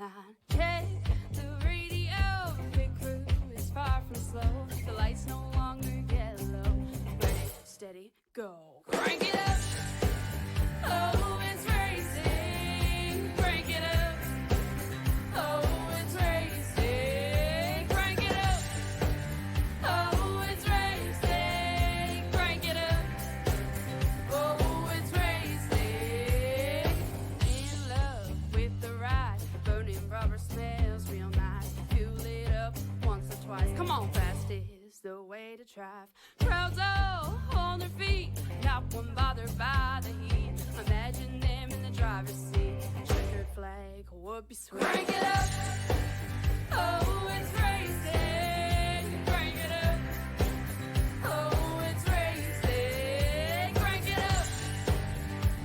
line. Check the radio, pit crew is far from slow. The lights no longer yellow. Ready, steady, go. Crank it up. Oh, it's racing. Crank it up. Oh, it's racing. Crank it up. Oh, it's racing. Crank it up. Oh, it's racing. In love with the ride. Burning rubber smells real nice. Fuel it up once or twice. Come on, fast is the way to drive. Crowds all on their feet, not one bothered by the heat. Imagine them in the driver's seat. Checkered flag would be sweet. Crank it up. Oh, it's racing. Crank it up. Oh, it's racing. Crank it up.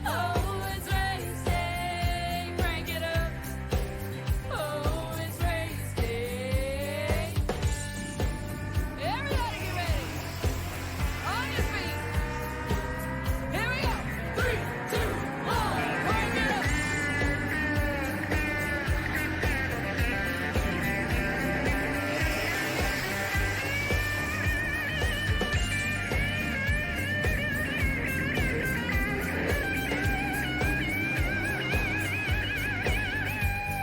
Oh, it's racing. Crank it up. Oh, it's racing. Everybody get ready. On your feet. Here we go. 3, 2, 1. Crank it up.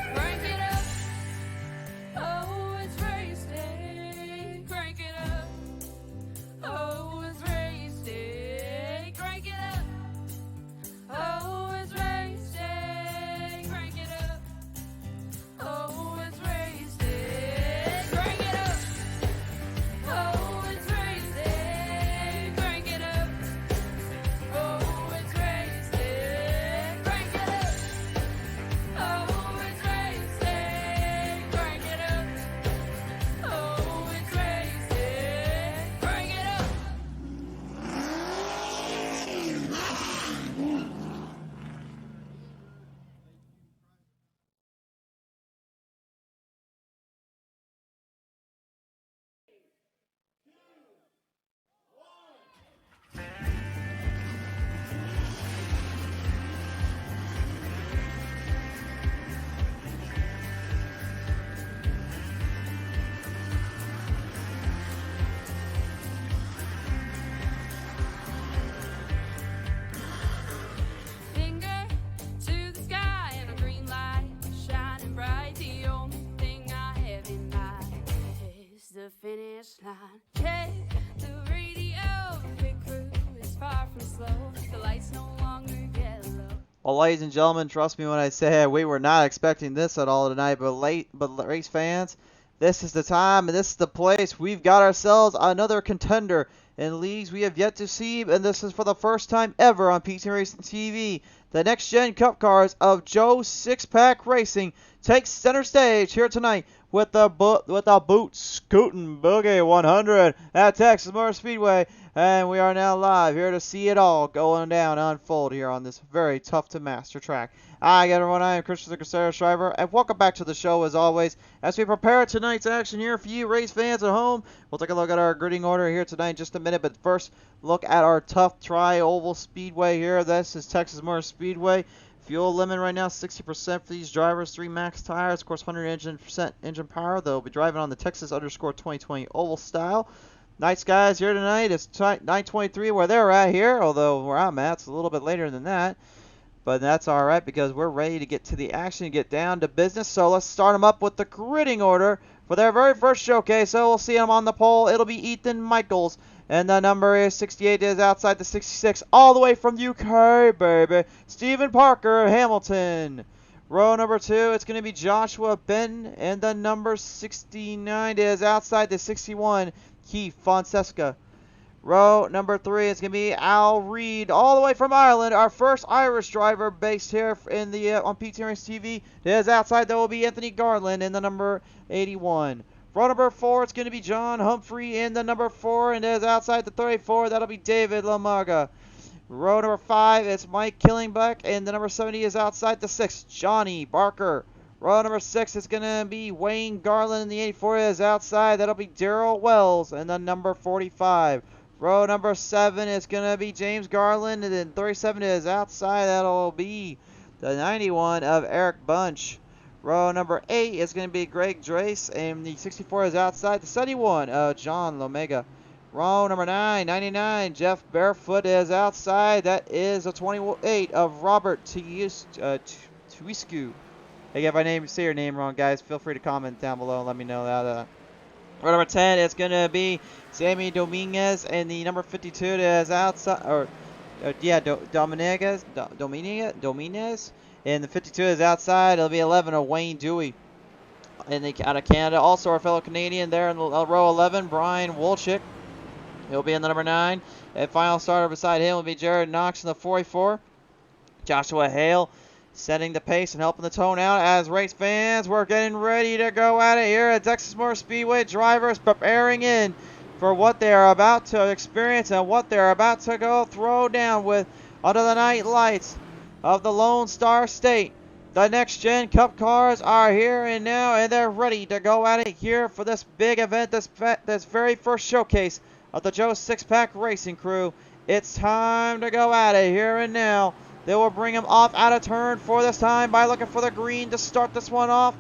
Crank it up. Oh, it's race day. Crank it up. Oh, it's race day. Crank it up. Oh, it's race day. Crank it up. Oh, it's race day. Crank it up. Oh, it's race day. Crank it up. Oh, it's race day. Crank it up. Oh, it's race day. Crank it up. Oh, it's race day. Crank it up. Finger to the sky and a green light shining bright. The only thing I have in mind is the finish line. Check the radio, pit crew is far from slow. The lights no longer yellow. Well, ladies and gentlemen, trust me when I say we were not expecting this at all tonight, but race fans, this is the time and this is the place. We've got ourselves another contender in leagues we have yet to see, and this is for the first time ever on PTM Racing TV. The Next Gen Cup Cars of Joe Six-Pack Racing takes center stage here tonight with the Boot-Scootin Boogie 100 at Texas Motor Speedway. And we are now live here to see it all going down, unfold here on this very tough to master track. Hi everyone, I am Christian the Crusader Shriver, and welcome back to the show as always. As we prepare tonight's action here for you race fans at home, we'll take a look at our gridding order here tonight in just a minute. But first, look at our tough tri-oval speedway here. This is Texas Motor Speedway. Fuel limit right now 60% for these drivers. 3 max tires, of course 100% engine power. They'll be driving on the Texas_2020 oval style. Night skies here tonight. It's 9:23 where they're at here, although where I'm at it's a little bit later than that. But that's all right because we're ready to get to the action and get down to business. So let's start them up with the gridding order for their very first showcase. So we'll see them on the pole. It'll be Ethan Michaels. And the number is 68 is outside the 66. All the way from the UK, baby. Stephen Parker of Hamilton. Row number 2, it's going to be Joshua Benton. And the number 69 is outside the 61. Keith Fonseca. Row number 3 is going to be Al Reed, all the way from Ireland. Our first Irish driver based here in the on PTM Racing TV. It is outside. There will be Anthony Garland in the number 81. Row number 4, it's going to be John Humphrey in the number 4, and it is outside the 34. That'll be David Lamarga. Row number 5, it's Mike Killingbeck, and the number 70 is outside the 6. Johnny Barker. Row number 6 is going to be Wayne Garland, and the 84 is outside. That'll be Daryl Wells, and the number 45. Row number 7 is going to be James Garland, and then 37 is outside. That'll be the 91 of Eric Bunch. Row number 8 is going to be Greg Drace, and the 64 is outside. The 71, John Lomega. Row number 9, 99, Jeff Barefoot is outside. That is a 28 of Robert Tuiscu. Hey, if I say your name wrong, guys, feel free to comment down below and let me know that. Row number 10 is going to be Sammy Dominguez, and the number 52 is outside, Dominguez, and the 52 is outside. It'll be 11 of Wayne Dewey, out of Canada. Also, our fellow Canadian there in row 11, Brian Wolchik. He'll be in the number 9. And final starter beside him will be Jared Knox in the 44. Joshua Hale setting the pace and helping the tone out as race fans. We're getting ready to go at it here at Texas Motor Speedway. Drivers preparing in for what they are about to experience and what they're about to go throw down with under the night lights of the Lone Star State. The Next Gen Cup cars are here and now, and they're ready to go at it here for this big event, this very first showcase of the Joe Six-Pack Racing Crew. It's time to go at it here and now. They will bring him off out of turn 4 this time by looking for the green to start this one off.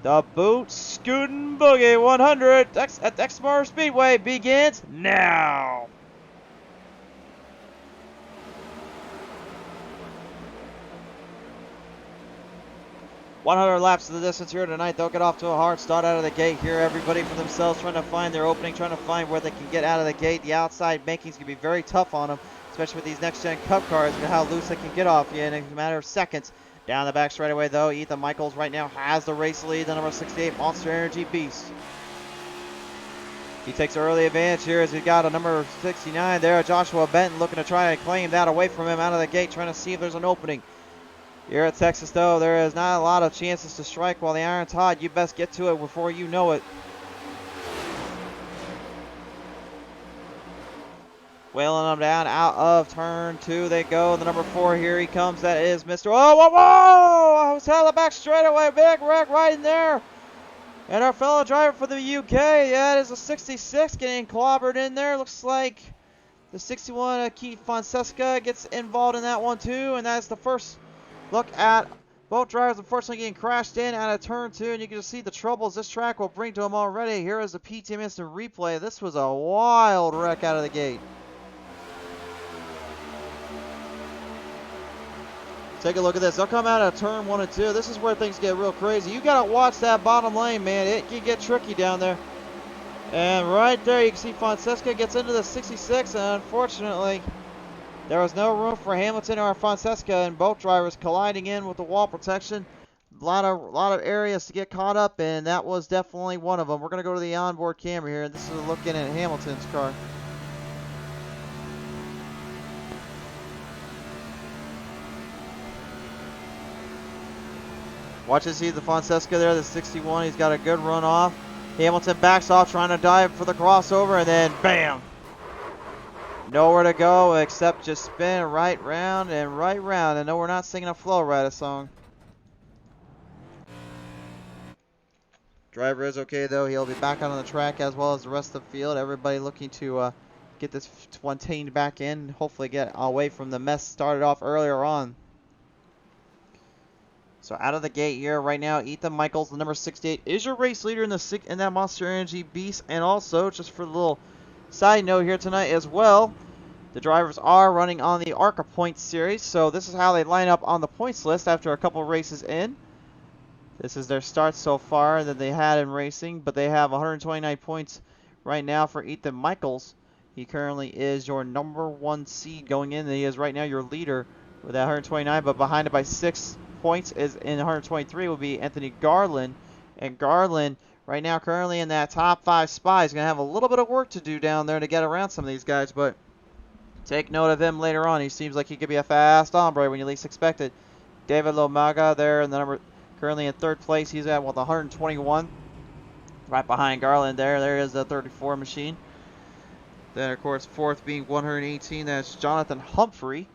The Boot-Scootin Boogie 100 at Texas Motor Speedway begins now. 100 laps of the distance here tonight. They'll get off to a hard start out of the gate here. Everybody for themselves trying to find their opening, trying to find where they can get out of the gate. The outside banking's going to be very tough on them, especially with these next-gen Cup cars and how loose they can get off you in a matter of seconds. Down the back straightaway, though, Ethan Michaels right now has the race lead, the number 68 Monster Energy Beast. He takes early advantage here as we got a number 69 there, Joshua Benton, looking to try and claim that away from him out of the gate, trying to see if there's an opening. Here at Texas, though, there is not a lot of chances to strike while the iron's hot. You best get to it before you know it. Wailing them down out of turn 2 they go. The number 4, here he comes. That is Mr. Oh, whoa, whoa! I was out of the back straightaway. Big wreck right in there. And our fellow driver for the UK, that is a 66 getting clobbered in there. Looks like the 61, Keith Fonseca, gets involved in that one too. And that's the first look at both drivers unfortunately getting crashed in out of turn 2, and you can just see the troubles this track will bring to them already. Here is the PTM Instant Replay. This was a wild wreck out of the gate. Take a look at this. They'll come out of turn 1 and 2. This is where things get real crazy. You got to watch that bottom lane, man. It can get tricky down there. And right there, you can see Fonseca gets into the 66, and unfortunately, there was no room for Hamilton or Fonseca, and both drivers colliding in with the wall protection. A lot of areas to get caught up in. That was definitely one of them. We're going to go to the onboard camera here, and this is looking at Hamilton's car. Watch and see the Fonseca there, the 61. He's got a good run off. Hamilton backs off, trying to dive for the crossover, and then bam! Nowhere to go except just spin right round and right round. And no, we're not singing a Flow Rida song. Driver is okay though. He'll be back on the track as well as the rest of the field. Everybody looking to get this one tamed back in. Hopefully get away from the mess started off earlier on. So out of the gate here right now, Ethan Michaels, the number 68, is your race leader in that Monster Energy Beast. And also, just for a little side note here tonight as well, the drivers are running on the ARCA Points series. So this is how they line up on the points list after a couple races in. This is their start so far that they had in racing, but they have 129 points right now for Ethan Michaels. He currently is your number 1 seed going in. He is right now your leader with that 129, but behind it by 6 points is in 123 will be Anthony Garland. And Garland right now currently in that top 5 spot. He's going to have a little bit of work to do down there to get around some of these guys, but take note of him later on. He seems like he could be a fast hombre when you least expect it. David Lomaga there in the number, currently in 3rd place. He's at 121. Right behind Garland there. There is the 34 machine. Then of course 4th being 118. That's Jonathan Humphrey.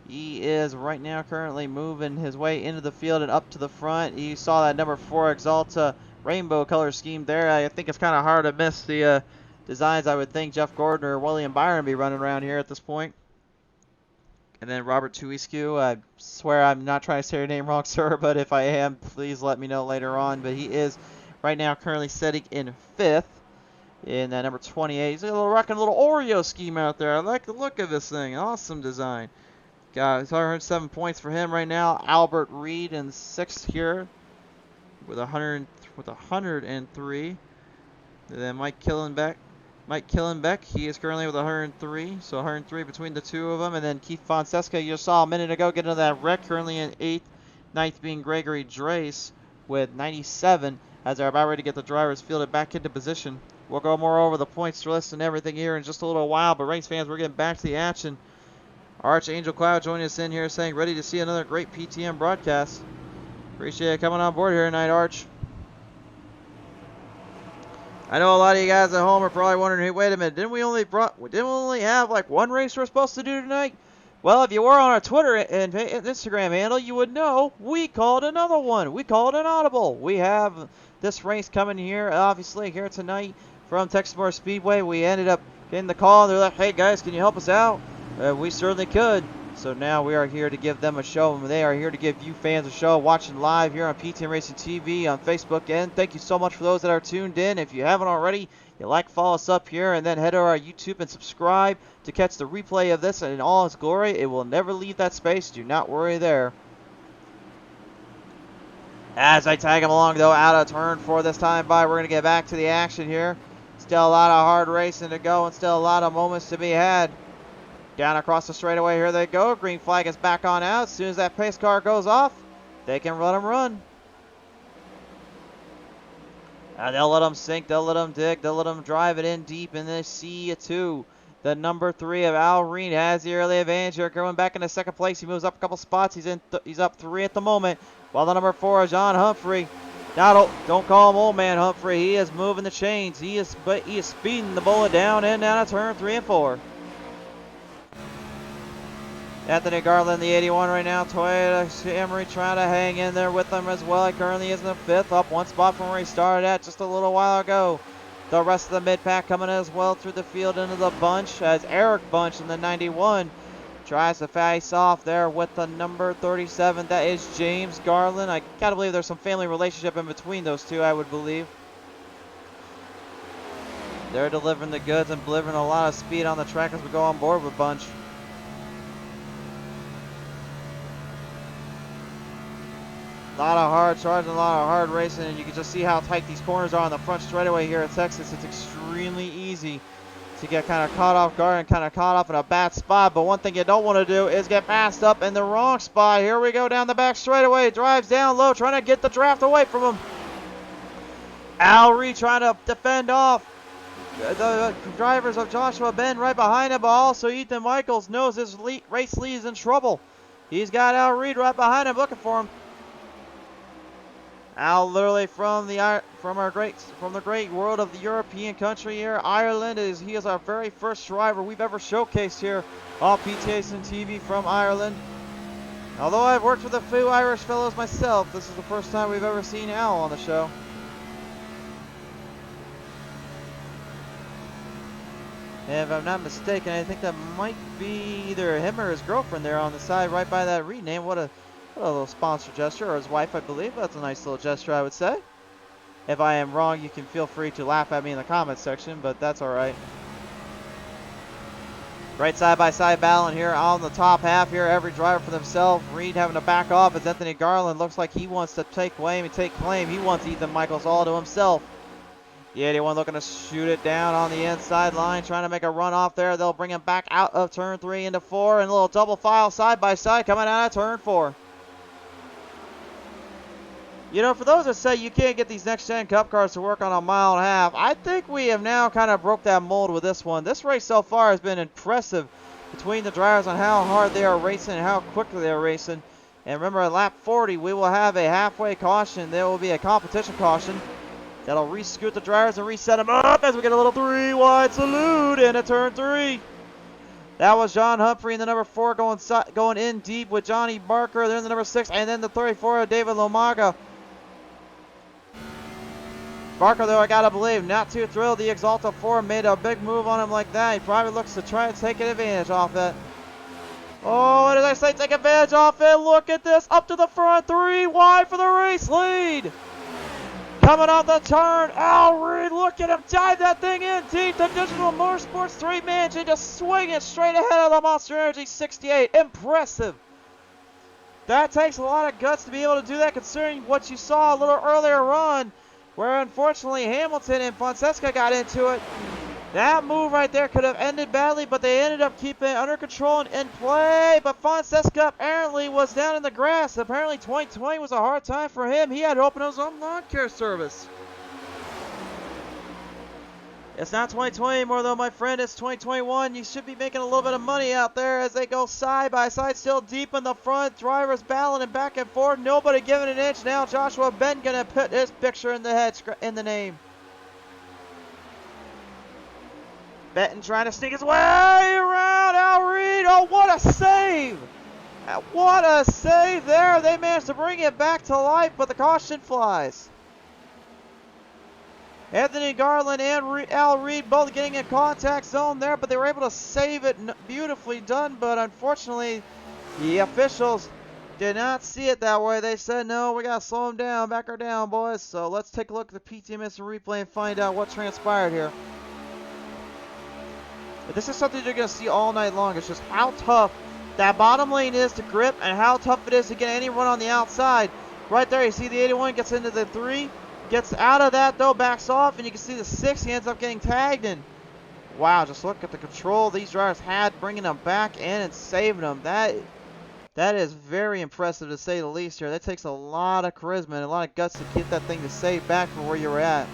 He is right now currently moving his way into the field and up to the front. You saw that number 4 Exalta rainbow color scheme there. I think it's kind of hard to miss the designs I would think Jeff Gordon or William Byron be running around here at this point. And then Robert Tuiscu, I swear I'm not trying to say your name wrong, sir, but if I am, please let me know later on. But he is right now currently sitting in 5th in number 28. He's rocking a little Oreo scheme out there. I like the look of this thing. Awesome design. Got 107 points for him right now. Albert Reed in 6th here with 103. And then Mike Killenbeck, he is currently with 103, so 103 between the two of them. And then Keith Fonseca, you just saw a minute ago, get into that wreck, currently in 8th. 9th being Gregory Drace with 97, as they're about ready to get the drivers fielded back into position. We'll go more over the points list and everything here in just a little while, but race fans, we're getting back to the action. Archangel Cloud joining us in here saying, ready to see another great PTM broadcast. Appreciate it coming on board here tonight, Arch. I know a lot of you guys at home are probably wondering, hey, wait a minute, didn't we only have like one race we're supposed to do tonight? Well, if you were on our Twitter and Instagram handle, you would know we called another one. We called an audible. We have this race coming here, obviously, here tonight from Texas Motor Speedway. We ended up getting the call, and they're like, hey, guys, can you help us out? We certainly could. So now we are here to give them a show, and they are here to give you fans a show, watching live here on PTM Racing TV on Facebook. And thank you so much for those that are tuned in. If you haven't already, you follow us up here, and then head to our YouTube and subscribe to catch the replay of this in all its glory. It will never leave that space. Do not worry there. As I tag him along, though, out of turn 4 this time by, we're going to get back to the action here. Still a lot of hard racing to go, and still a lot of moments to be had. Down across the straightaway, here they go. Green flag is back on out. As soon as that pace car goes off, they can let them run. They'll let them sink, they'll let them dig, they'll let them drive it in deep in the C2. The number 3 of Al Reed has the early advantage here. Going back into 2nd place, he moves up a couple spots. He's up 3 at the moment. While the number 4 is John Humphrey. Now don't call him old man Humphrey. He is moving the chains. He is speeding the bullet down and down at turn 3 and 4. Anthony Garland, the 81 right now. Toyota Camry trying to hang in there with them as well. He currently is in the 5th, up 1 spot from where he started at just a little while ago. The rest of the mid-pack coming as well through the field into the bunch, as Eric Bunch in the 91 tries to face off there with the number 37. That is James Garland. I gotta believe there's some family relationship in between those two, I would believe. They're delivering the goods and delivering a lot of speed on the track as we go on board with Bunch. A lot of hard charging, a lot of hard racing, and you can just see how tight these corners are on the front straightaway here at Texas. It's extremely easy to get kind of caught off guard and kind of caught off in a bad spot. But one thing you don't want to do is get passed up in the wrong spot. Here we go down the back straightaway. Drives down low, trying to get the draft away from him. Al Reed trying to defend off the drivers of Joshua Ben right behind him, but also Ethan Michaels knows his race lead is in trouble. He's got Al Reed right behind him looking for him. Al literally from the great world of the European country here, Ireland. He is our very first driver we've ever showcased here on PTM TV from Ireland. Although I've worked with a few Irish fellows myself, this is the first time we've ever seen Al on the show. And if I'm not mistaken, I think that might be either him or his girlfriend there on the side right by that Reed name. What a little sponsor gesture, or his wife, I believe. That's a nice little gesture, I would say. If I am wrong, you can feel free to laugh at me in the comments section, but that's alright. Great side-by-side battle here on the top half here. Every driver for themselves. Reed having to back off as Anthony Garland looks like he wants to take claim. He wants Ethan Michaels all to himself. The 81 looking to shoot it down on the inside line, trying to make a run off there. They'll bring him back out of turn 3 into 4, and a little double file side-by-side coming out of turn 4. You know, for those that say you can't get these next-gen Cup cars to work on a mile and a half, I think we have now kind of broke that mold with this one. This race so far has been impressive between the drivers on how hard they are racing and how quickly they are racing. And remember, at lap 40, we will have a halfway caution. There will be a competition caution that'll re-scoot the drivers and reset them up as we get a little 3-wide salute into turn 3. That was John Humphrey in the number 4 going in deep with Johnny Barker. They're in the number 6, and then the 34 of David Lomaga. Barker, though, I gotta believe, not too thrilled. The Exalta 4 made a big move on him like that. He probably looks to try to take advantage off that. Oh, and as I say, take advantage of it. Look at this. Up to the front. 3 wide for the race lead. Coming off the turn. Al Reed, look at him dive that thing in deep. The Digital Motorsports 3-man team just swinging straight ahead of the Monster Energy 68. Impressive. That takes a lot of guts to be able to do that, considering what you saw a little earlier on, where unfortunately Hamilton and Fonseca got into it. That move right there could have ended badly, but they ended up keeping it under control and in play. But Fonseca apparently was down in the grass. Apparently 2020 was a hard time for him. He had to open his own lawn care service. It's not 2020 anymore though, my friend. It's 2021. You should be making a little bit of money out there as they go side by side, still deep in the front. Drivers battling and back and forth. Nobody giving an inch. Now Joshua Ben gonna put his picture in the head, in the name. Benton trying to sneak his way around Al Reed. Oh, what a save! What a save there. They managed to bring it back to life, but the caution flies. Anthony Garland and Al Reed both getting in contact zone there, but they were able to save it. Beautifully done, but unfortunately, the officials did not see it that way. They said, no, we got to slow them down, back her down, boys. So let's take a look at the PTM replay and find out what transpired here. But this is something you're going to see all night long. It's just how tough that bottom lane is to grip and how tough it is to get any run on the outside. Right there, you see the 81 gets into the 3. Gets out of that though, backs off, and you can see the 6. He ends up getting tagged. And wow, just look at the control these drivers had, bringing them back in and saving them. That is very impressive to say the least here. That takes a lot of charisma and a lot of guts to get that thing to save back from where you were at.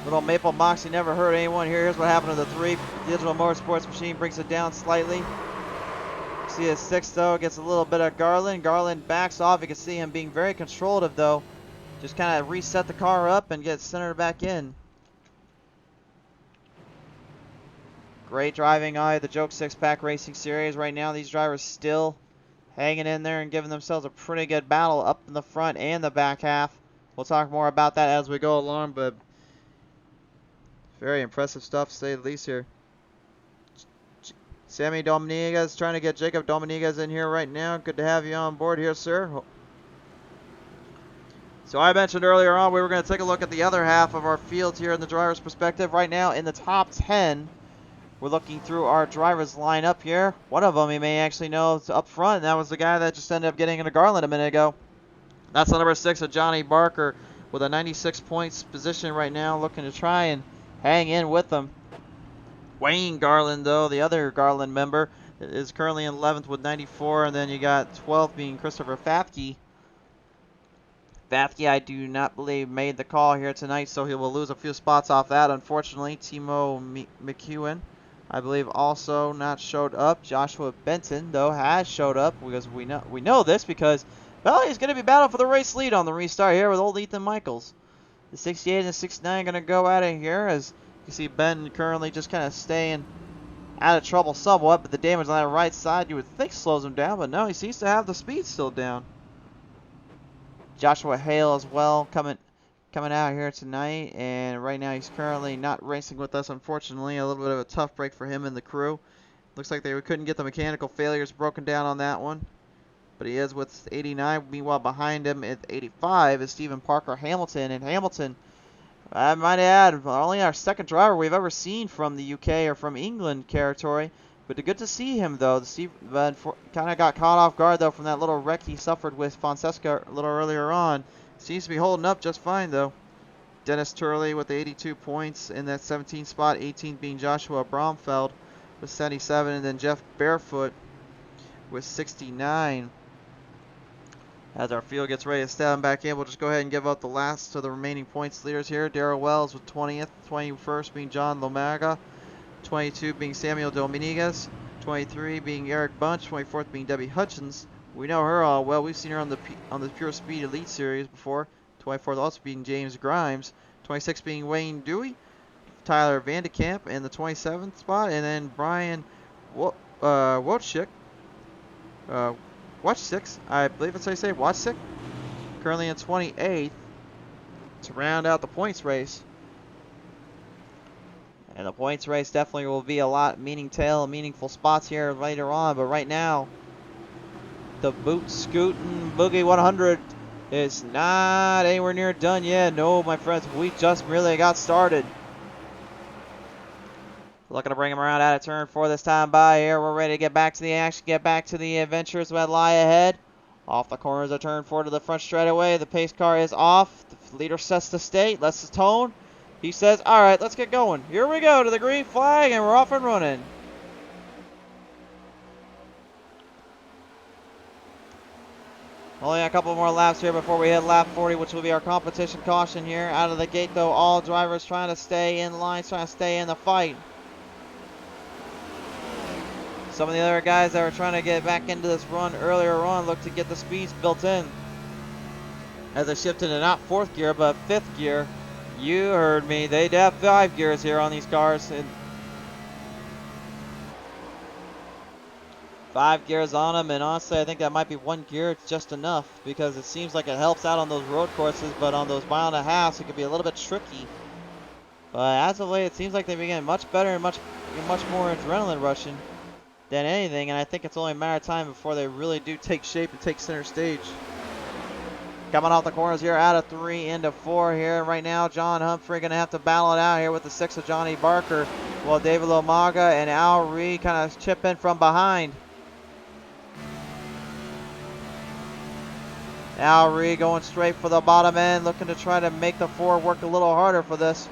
Little Maple Moxie never hurt anyone here. Here's what happened to the 3. Digital Motorsports machine brings it down slightly. See his 6 though, gets a little bit of Garland. Garland backs off. You can see him being very controllative though. Just kind of reset the car up and get centered back in. Great driving eye, the Joke 6-Pack Racing Series. Right now these drivers still hanging in there and giving themselves a pretty good battle up in the front and the back half. We'll talk more about that as we go along, but very impressive stuff to say the least here. Sammy Dominguez trying to get Jacob Dominguez in here right now. Good to have you on board here, sir. So I mentioned earlier on we were going to take a look at the other half of our field here in the driver's perspective. Right now in the top 10, we're looking through our drivers lineup here. One of them you may actually know is up front, and that was the guy that just ended up getting into Garland a minute ago. That's the number 6 of Johnny Barker with a 96 points position right now, looking to try and hang in with them. Wayne Garland, though, the other Garland member, is currently in 11th with 94, and then you got 12th being Christopher Fafke. Fafke, I do not believe, made the call here tonight, so he will lose a few spots off that, unfortunately. Timo McEwen, I believe, also not showed up. Joshua Benton, though, has showed up, because we know this because, well, he's going to be battling for the race lead on the restart here with old Ethan Michaels. The 68 and the 69 going to go at it here as you see Ben currently just kind of staying out of trouble somewhat, but the damage on that right side you would think slows him down, but no, he seems to have the speed still down. Joshua Hale as well coming out here tonight, and right now he's currently not racing with us, unfortunately. A little bit of a tough break for him and the crew. Looks like they couldn't get the mechanical failures broken down on that one. But he is with 89. Meanwhile, behind him at 85 is Stephen Parker Hamilton. And Hamilton, I might add, only our second driver we've ever seen from the UK or from England territory. But good to see him, though. Kind of got caught off guard, though, from that little wreck he suffered with Fonseca a little earlier on. Seems to be holding up just fine, though. Dennis Turley with 82 points in that 17th spot. 18th being Joshua Bromfeld with 77. And then Jeff Barefoot with 69. As our field gets ready to stand back in, we'll just go ahead and give out the last of the remaining points leaders here. Darrell Wells with 20th, 21st being John Lomaga, 22 being Samuel Dominguez, 23 being Eric Bunch, 24th being Debbie Hutchins. We know her all well. We've seen her on the Pure Speed Elite Series before. 24th also being James Grimes, 26th being Wayne Dewey, Tyler Vandekamp in the 27th spot, and then Brian Wojcik. Watch 6, I believe that's how you say it, Watch 6, currently in 28th to round out the points race. And the points race definitely will be a lot meaningful spots here later on. But right now, the Boot-Scootin Boogie 100 is not anywhere near done yet. No, my friends, we just really got started. Looking to bring him around out of turn 4 this time by here. We're ready to get back to the action, get back to the adventures that lie ahead. Off the corners of turn 4 to the front straightaway. The pace car is off. The leader sets the state, lets the tone. He says, all right, let's get going. Here we go to the green flag, and we're off and running. Only a couple more laps here before we hit lap 40, which will be our competition caution here. Out of the gate, though, all drivers trying to stay in line, trying to stay in the fight. Some of the other guys that were trying to get back into this run earlier on look to get the speeds built in. As they shift into not 4th gear, but 5th gear. You heard me. They have 5 gears here on these cars. And 5 gears on them, and honestly, I think that might be 1 gear just enough because it seems like it helps out on those road courses, but on those 1.5 miles, it could be a little bit tricky. But as of late, it seems like they're getting much better and much more adrenaline rushing than anything, and I think it's only a matter of time before they really do take shape and take center stage. Coming off the corners here, out of 3 into 4 here. Right now, John Humphrey going to have to battle it out here with the 6 of Johnny Barker, while David Lomaga and Al Reed kind of chip in from behind. Al Reed going straight for the bottom end, looking to try to make the 4 work a little harder for this.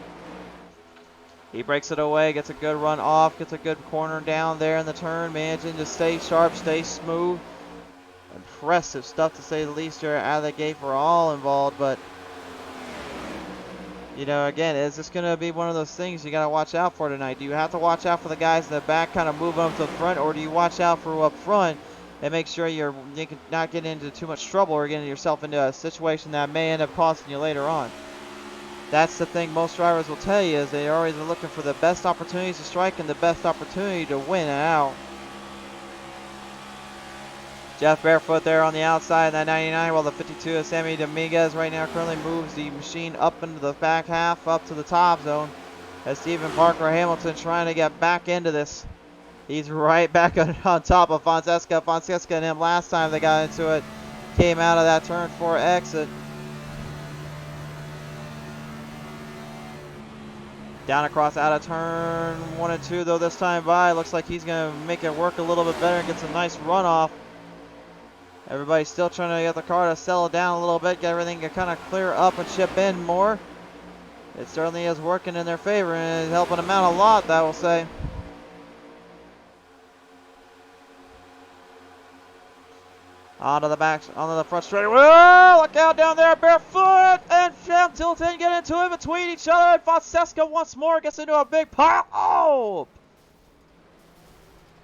He breaks it away, gets a good run off, gets a good corner down there in the turn, managing to stay sharp, stay smooth. Impressive stuff to say the least here out of the gate for all involved, but you know, again, is this going to be one of those things you got to watch out for tonight? Do you have to watch out for the guys in the back kind of moving up to the front, or do you watch out for up front and make sure you can not get into too much trouble or getting yourself into a situation that may end up costing you later on? That's the thing most drivers will tell you, is they're always looking for the best opportunities to strike and the best opportunity to win and out. Jeff Barefoot there on the outside in that 99, while the 52 of Sammy Dominguez right now currently moves the machine up into the back half, up to the top zone. As Stephen Parker Hamilton trying to get back into this. He's right back on top of Fonseca. Fonseca and him last time they got into it came out of that turn 4 exit. Down across out of turn 1 and 2 though this time by. Looks like he's going to make it work a little bit better and get some nice runoff. Everybody's still trying to get the car to settle down a little bit, get everything to kind of clear up and chip in more. It certainly is working in their favor and is helping them out a lot, I will say. Onto the back, onto the front straight. Whoa, look out down there, Barefoot and Sam Tilton get into it between each other. And Fonseca once more gets into a big pile.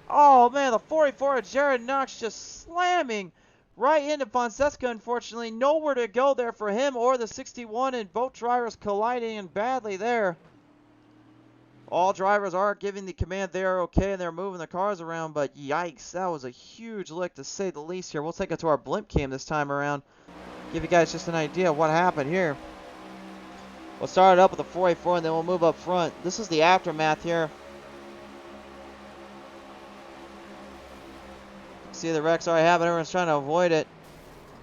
Oh man, the 44 of Jared Knox just slamming right into Fonseca. Unfortunately, nowhere to go there for him or the 61, and both drivers colliding and badly there. All drivers are giving the command they are okay and they're moving the cars around, but yikes, that was a huge lick to say the least here. We'll take it to our blimp cam this time around. Give you guys just an idea of what happened here. We'll start it up with the 484 and then we'll move up front. This is the aftermath here. See the wrecks already happened, everyone's trying to avoid it.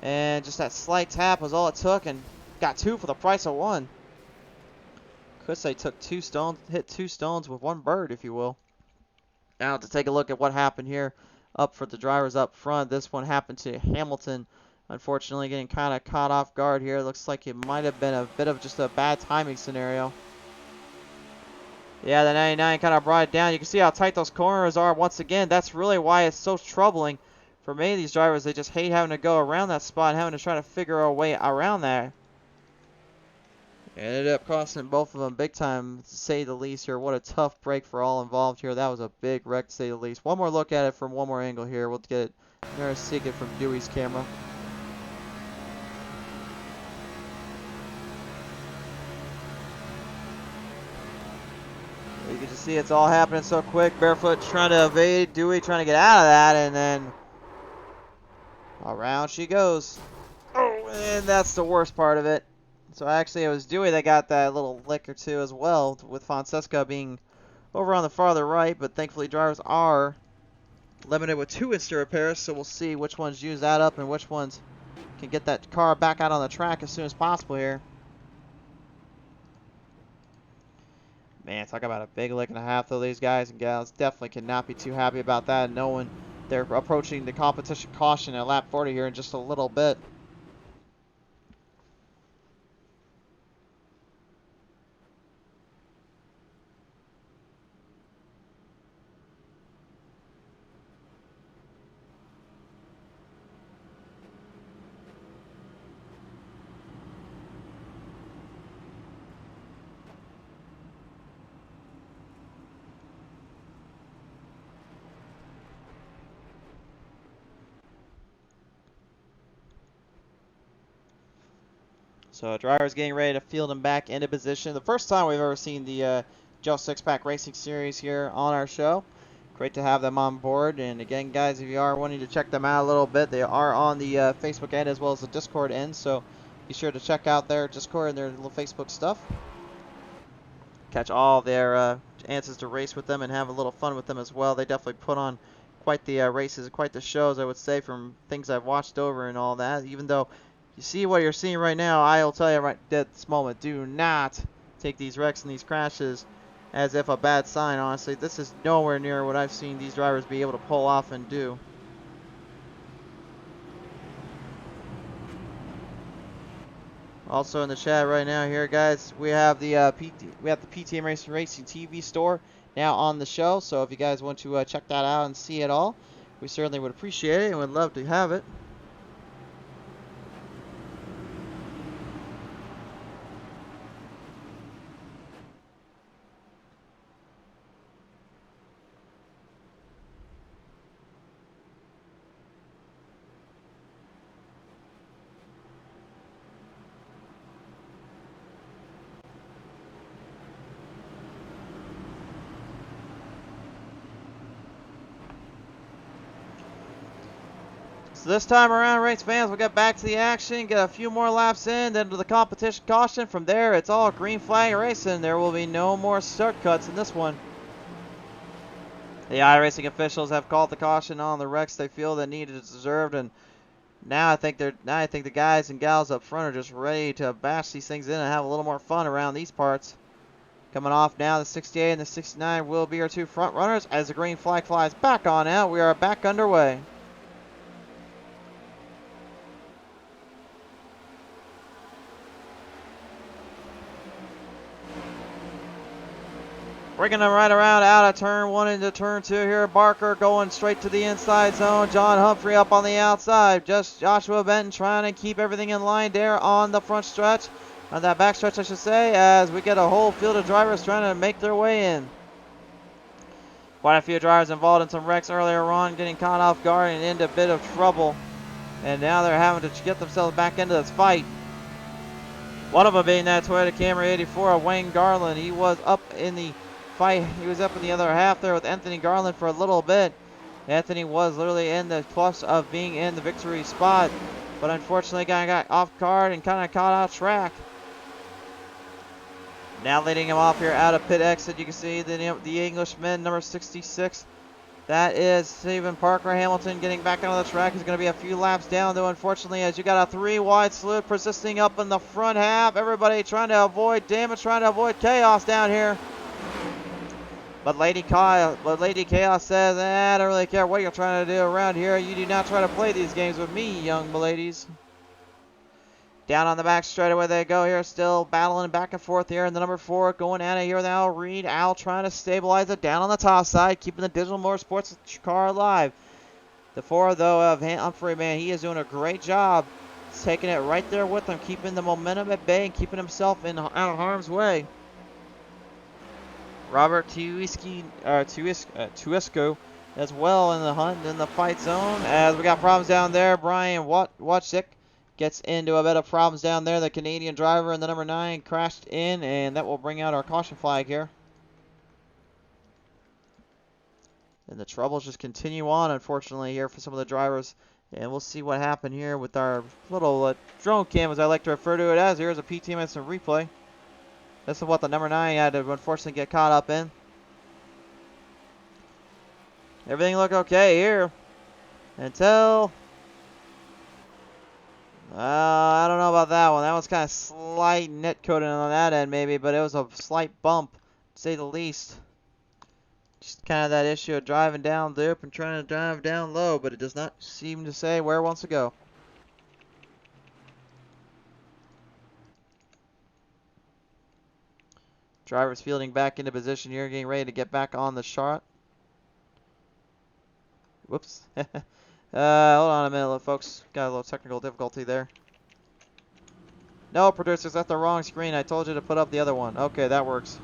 And just that slight tap was all it took, and got 2 for the price of 1. Could say took 2 stones, hit 2 stones with 1 bird, if you will. Now to take a look at what happened here up for the drivers up front. This one happened to Hamilton, unfortunately getting kind of caught off guard here. Looks like it might have been a bit of just a bad timing scenario. Yeah, the 99 kind of brought it down. You can see how tight those corners are. Once again, that's really why it's so troubling for many of these drivers. They just hate having to go around that spot and having to try to figure a way around that. It ended up costing both of them big time, to say the least here. What a tough break for all involved here. That was a big wreck, to say the least. One more look at it from one more angle here. We'll get it, see it from Dewey's camera. You can just see it's all happening so quick. Barefoot trying to evade, Dewey trying to get out of that, and then around she goes. Oh, and that's the worst part of it. So actually it was Dewey that got that little lick or two as well, with Fonseca being over on the farther right, but thankfully drivers are limited with 2 instant repairs, so we'll see which ones use that up and which ones can get that car back out on the track as soon as possible here. Man, talk about a big lick and a half, though. These guys and gals definitely cannot be too happy about that, knowing they're approaching the competition caution at lap 40 here in just a little bit. So drivers getting ready to field them back into position. The first time we've ever seen the Joe Six-Pack Racing Series here on our show. Great to have them on board. And again, guys, if you are wanting to check them out a little bit, they are on the Facebook end as well as the Discord end. So be sure to check out their Discord and their little Facebook stuff. Catch all their chances to race with them and have a little fun with them as well. They definitely put on quite the races, quite the shows, I would say, from things I've watched over and all that. Even though you see what you're seeing right now, I'll tell you right at this moment, do not take these wrecks and these crashes as if a bad sign, honestly. This is nowhere near what I've seen these drivers be able to pull off and do. Also in the chat right now here, guys, we have the PTM Racing TV store now on the show. So if you guys want to check that out and see it all, we certainly would appreciate it and would love to have it. So this time around, race fans, we'll get back to the action, get a few more laps in, then to the competition caution. From there, it's all green flag racing. There will be no more start cuts in this one. The iRacing officials have called the caution on the wrecks they feel that needed is deserved, and now I think the guys and gals up front are just ready to bash these things in and have a little more fun around these parts. Coming off now, the 68 and the 69 will be our 2 front runners as the green flag flies back on out. We are back underway. Bringing them right around out of turn 1 into turn 2 here. Barker going straight to the inside zone. John Humphrey up on the outside. Just Joshua Benton trying to keep everything in line there on the front stretch. On that back stretch, I should say, as we get a whole field of drivers trying to make their way in. Quite a few drivers involved in some wrecks earlier on, getting caught off guard and into a bit of trouble. And now they're having to get themselves back into this fight. One of them being that Toyota Camry 84 of Wayne Garland. He was up in the fight. He was up in the other half there with Anthony Garland for a little bit. Anthony was literally in the plus of being in the victory spot, but unfortunately got off guard and kind of caught out track. Now leading him off here out of pit exit, you can see the Englishman, number 66. That is Stephen Parker Hamilton getting back onto the track. He's going to be a few laps down, though, unfortunately, as you got a 3-wide salute persisting up in the front half. Everybody trying to avoid damage, trying to avoid chaos down here. But Lady Chaos says, I don't really care what you're trying to do around here. You do not try to play these games with me, young ladies. Down on the back straightaway they go here, still battling back and forth here. And the number 4 going at it here with Al Reed. Al trying to stabilize it down on the top side, keeping the Digital Motorsports car alive. The 4, though, of Humphrey, man, he is doing a great job. He's taking it right there with him, keeping the momentum at bay and keeping himself out of harm's way. Robert Tuisco as well in the hunt in the fight zone, as we got problems down there. Brian Watchik gets into a bit of problems down there. The Canadian driver in the number 9 crashed in, and that will bring out our caution flag here. And the troubles just continue on, unfortunately, here for some of the drivers. And we'll see what happened here with our little drone cam, as I like to refer to it as. Here's a PTM replay. This is what the number 9 had to unfortunately get caught up in. Everything looked okay here until I don't know about that one. That was kind of slight net coating on that end maybe, but it was a slight bump, to say the least. Just kind of that issue of driving down loop and trying to drive down low, but it does not seem to say where it wants to go. Driver's fielding back into position here, getting ready to get back on the shot. Whoops. Hold on a minute, folks. Got a little technical difficulty there. No, producers, that's the wrong screen. I told you to put up the other one. Okay, that works.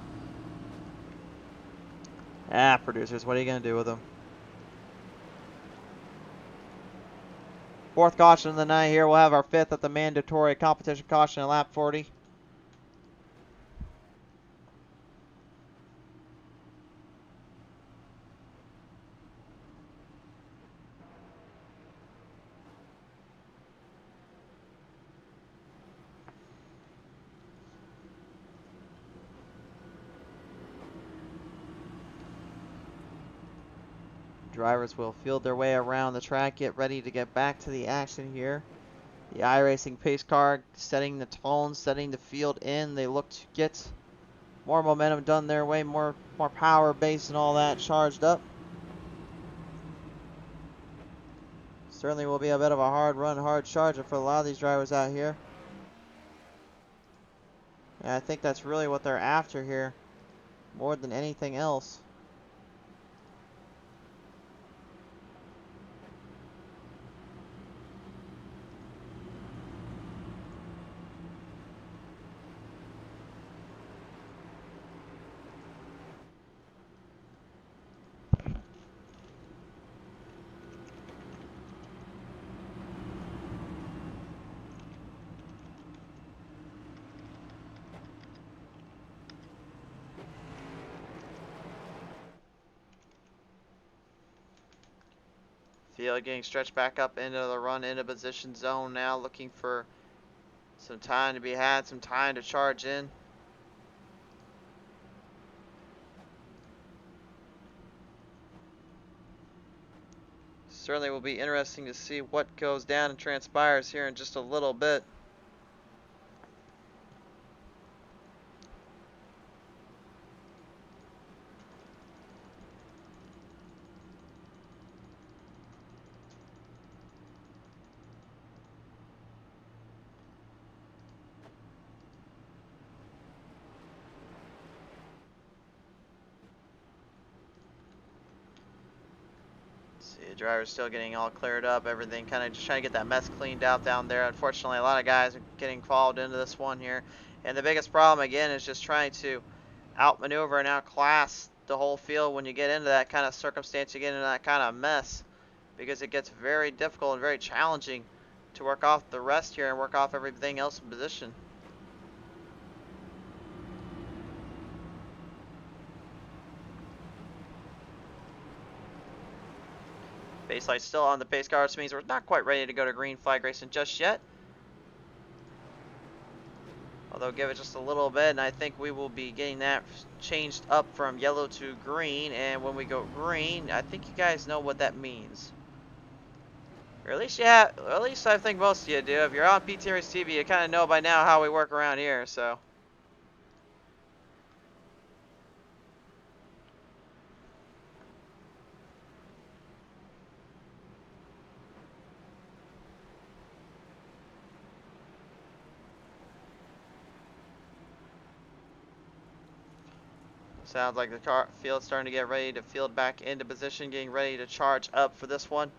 Ah, producers, what are you going to do with them? Fourth caution of the night here. We'll have our fifth at the mandatory competition caution at lap 40. Drivers will field their way around the track, get ready to get back to the action here. The iRacing pace car setting the tone, setting the field in. They look to get more momentum done their way, more power base and all that charged up. Certainly will be a bit of a hard run, hard charger for a lot of these drivers out here. And I think that's really what they're after here, more than anything else. Field getting stretched back up into the run into position zone now, looking for some time to be had, some time to charge in. Certainly will be interesting to see what goes down and transpires here in just a little bit. The driver's still getting all cleared up, everything kind of just trying to get that mess cleaned out down there. Unfortunately, a lot of guys are getting involved into this one here. And the biggest problem, again, is just trying to outmaneuver and outclass the whole field when you get into that kind of circumstance, you get into that kind of mess. Because it gets very difficult and very challenging to work off the rest here and work off everything else in position. Base light still on the pace car, which means we're not quite ready to go to green flag racing just yet. Although give it just a little bit, and I think we will be getting that changed up from yellow to green. And when we go green, I think you guys know what that means. Or at least at least I think most of you do. If you're on PTM Racing TV, you kind of know by now how we work around here, so. Sounds like the car field's starting to get ready to field back into position, getting ready to charge up for this one.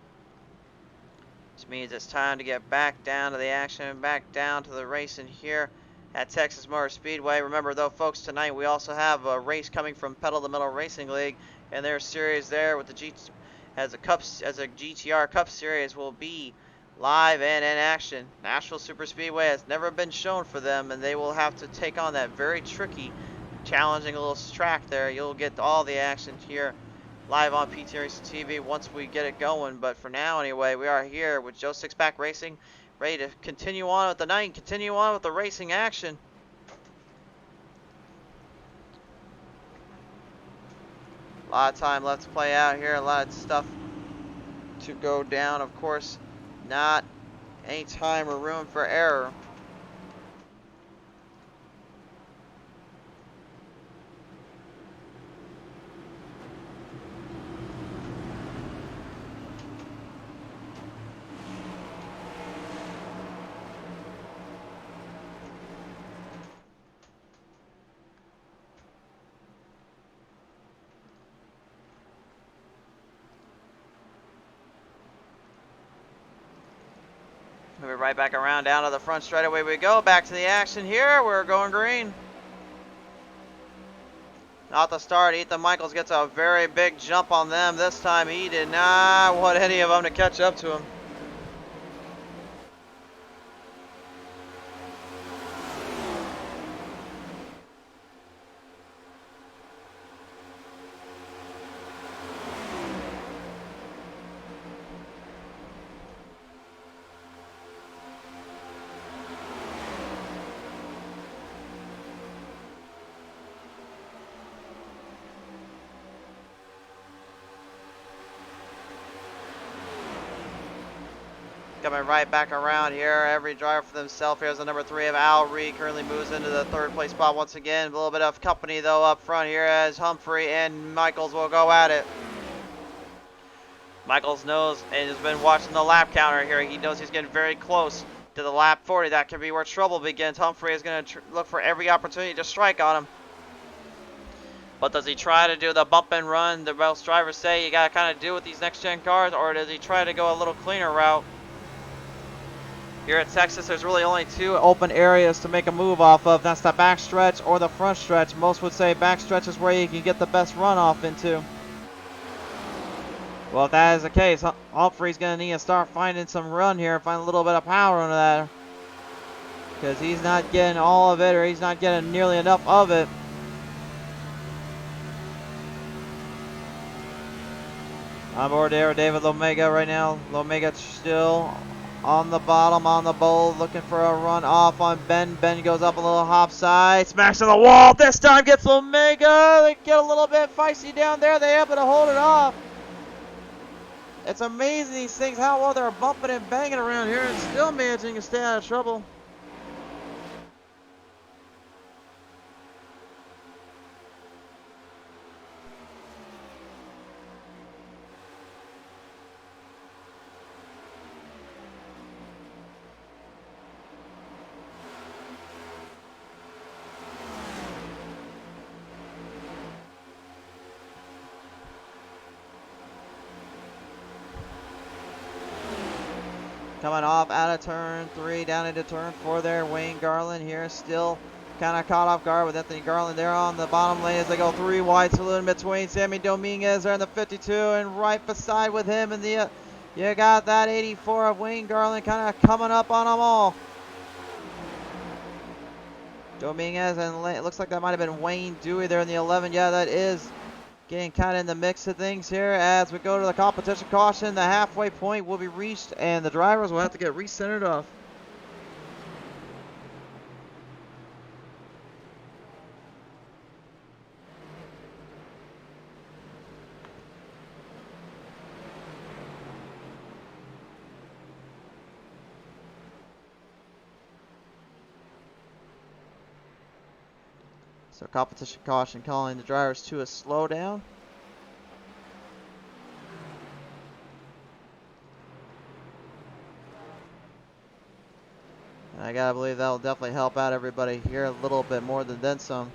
Which means it's time to get back down to the action, back down to the racing here at Texas Motor Speedway. Remember though, folks, tonight we also have a race coming from Pedal to the Metal Racing League, and their series there with the as a GTR Cup Series will be live and in action. Nashville Super Speedway has never been shown for them, and they will have to take on that very tricky, challenging little track there. You'll get all the action here live on PTM Racing TV once we get it going. But for now anyway, we are here with Joe Sixpack Racing, ready to continue on with the night, continue on with the racing action. lot of time left to play out here. A lot of stuff to go down. Of course, not any time or room for error. Moving right back around down to the front straight. Away we go. Back to the action here. We're going green. Not the start. Ethan Michaels gets a very big jump on them. This time he did not want any of them to catch up to him. Coming right back around here. Every driver for themselves. Here's the number 3 of Al Reed. Currently moves into the 3rd place spot once again. A little bit of company though up front here as Humphrey and Michaels will go at it. Michaels knows and has been watching the lap counter here. He knows he's getting very close to the lap 40. That could be where trouble begins. Humphrey is going to look for every opportunity to strike on him. But does he try to do the bump and run? The most drivers say you got to kind of do with these next gen cars, or does he try to go a little cleaner route? Here at Texas, there's really only 2 open areas to make a move off of. That's the back stretch or the front stretch. Most would say back stretch is where you can get the best runoff into. Well, if that is the case, Humphrey's going to need to start finding some run here, find a little bit of power into that. Because he's not getting all of it, or he's not getting nearly enough of it. On board there, David Lomega right now. Lomega still on the bottom, on the bowl, looking for a run off on Ben. Ben goes up a little hop side, smacks to the wall. This time gets Lomega. They get a little bit feisty down there. They're able to hold it off. It's amazing these things, how well they're bumping and banging around here and still managing to stay out of trouble. Coming off out of turn 3, down into turn 4 there. Wayne Garland here still kind of caught off guard with Anthony Garland there on the bottom lane as they go 3 wide. Salute in between. Sammy Dominguez there in the 52, and right beside with him in the, you got that 84 of Wayne Garland kind of coming up on them all. Dominguez, and it looks like that might have been Wayne Dewey there in the 11. Yeah, that is getting kind of in the mix of things here as we go to the competition caution. The halfway point will be reached and the drivers will have to get recentered off. So competition caution calling the drivers to a slowdown. And I gotta believe that'll definitely help out everybody here a little bit more than then some.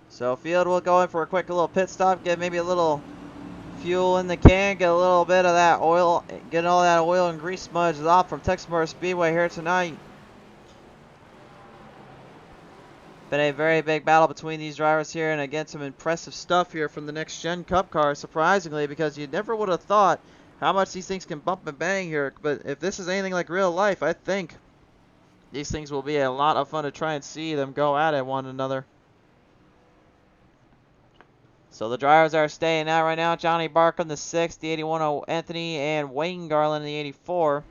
So field will go in for a quick little pit stop, get maybe a little fuel in the can, get a little bit of that oil, get all that oil and grease smudged off from Texas Motor Speedway here tonight. Been a very big battle between these drivers here, and again some impressive stuff here from the next gen Cup car, surprisingly, because you never would have thought how much these things can bump and bang here. But if this is anything like real life, I think These things will be a lot of fun to try and see them go at it one another. So the drivers are staying out right now. Johnny Barkham, the 6, the 81 Anthony, and Wayne Garland, the 84.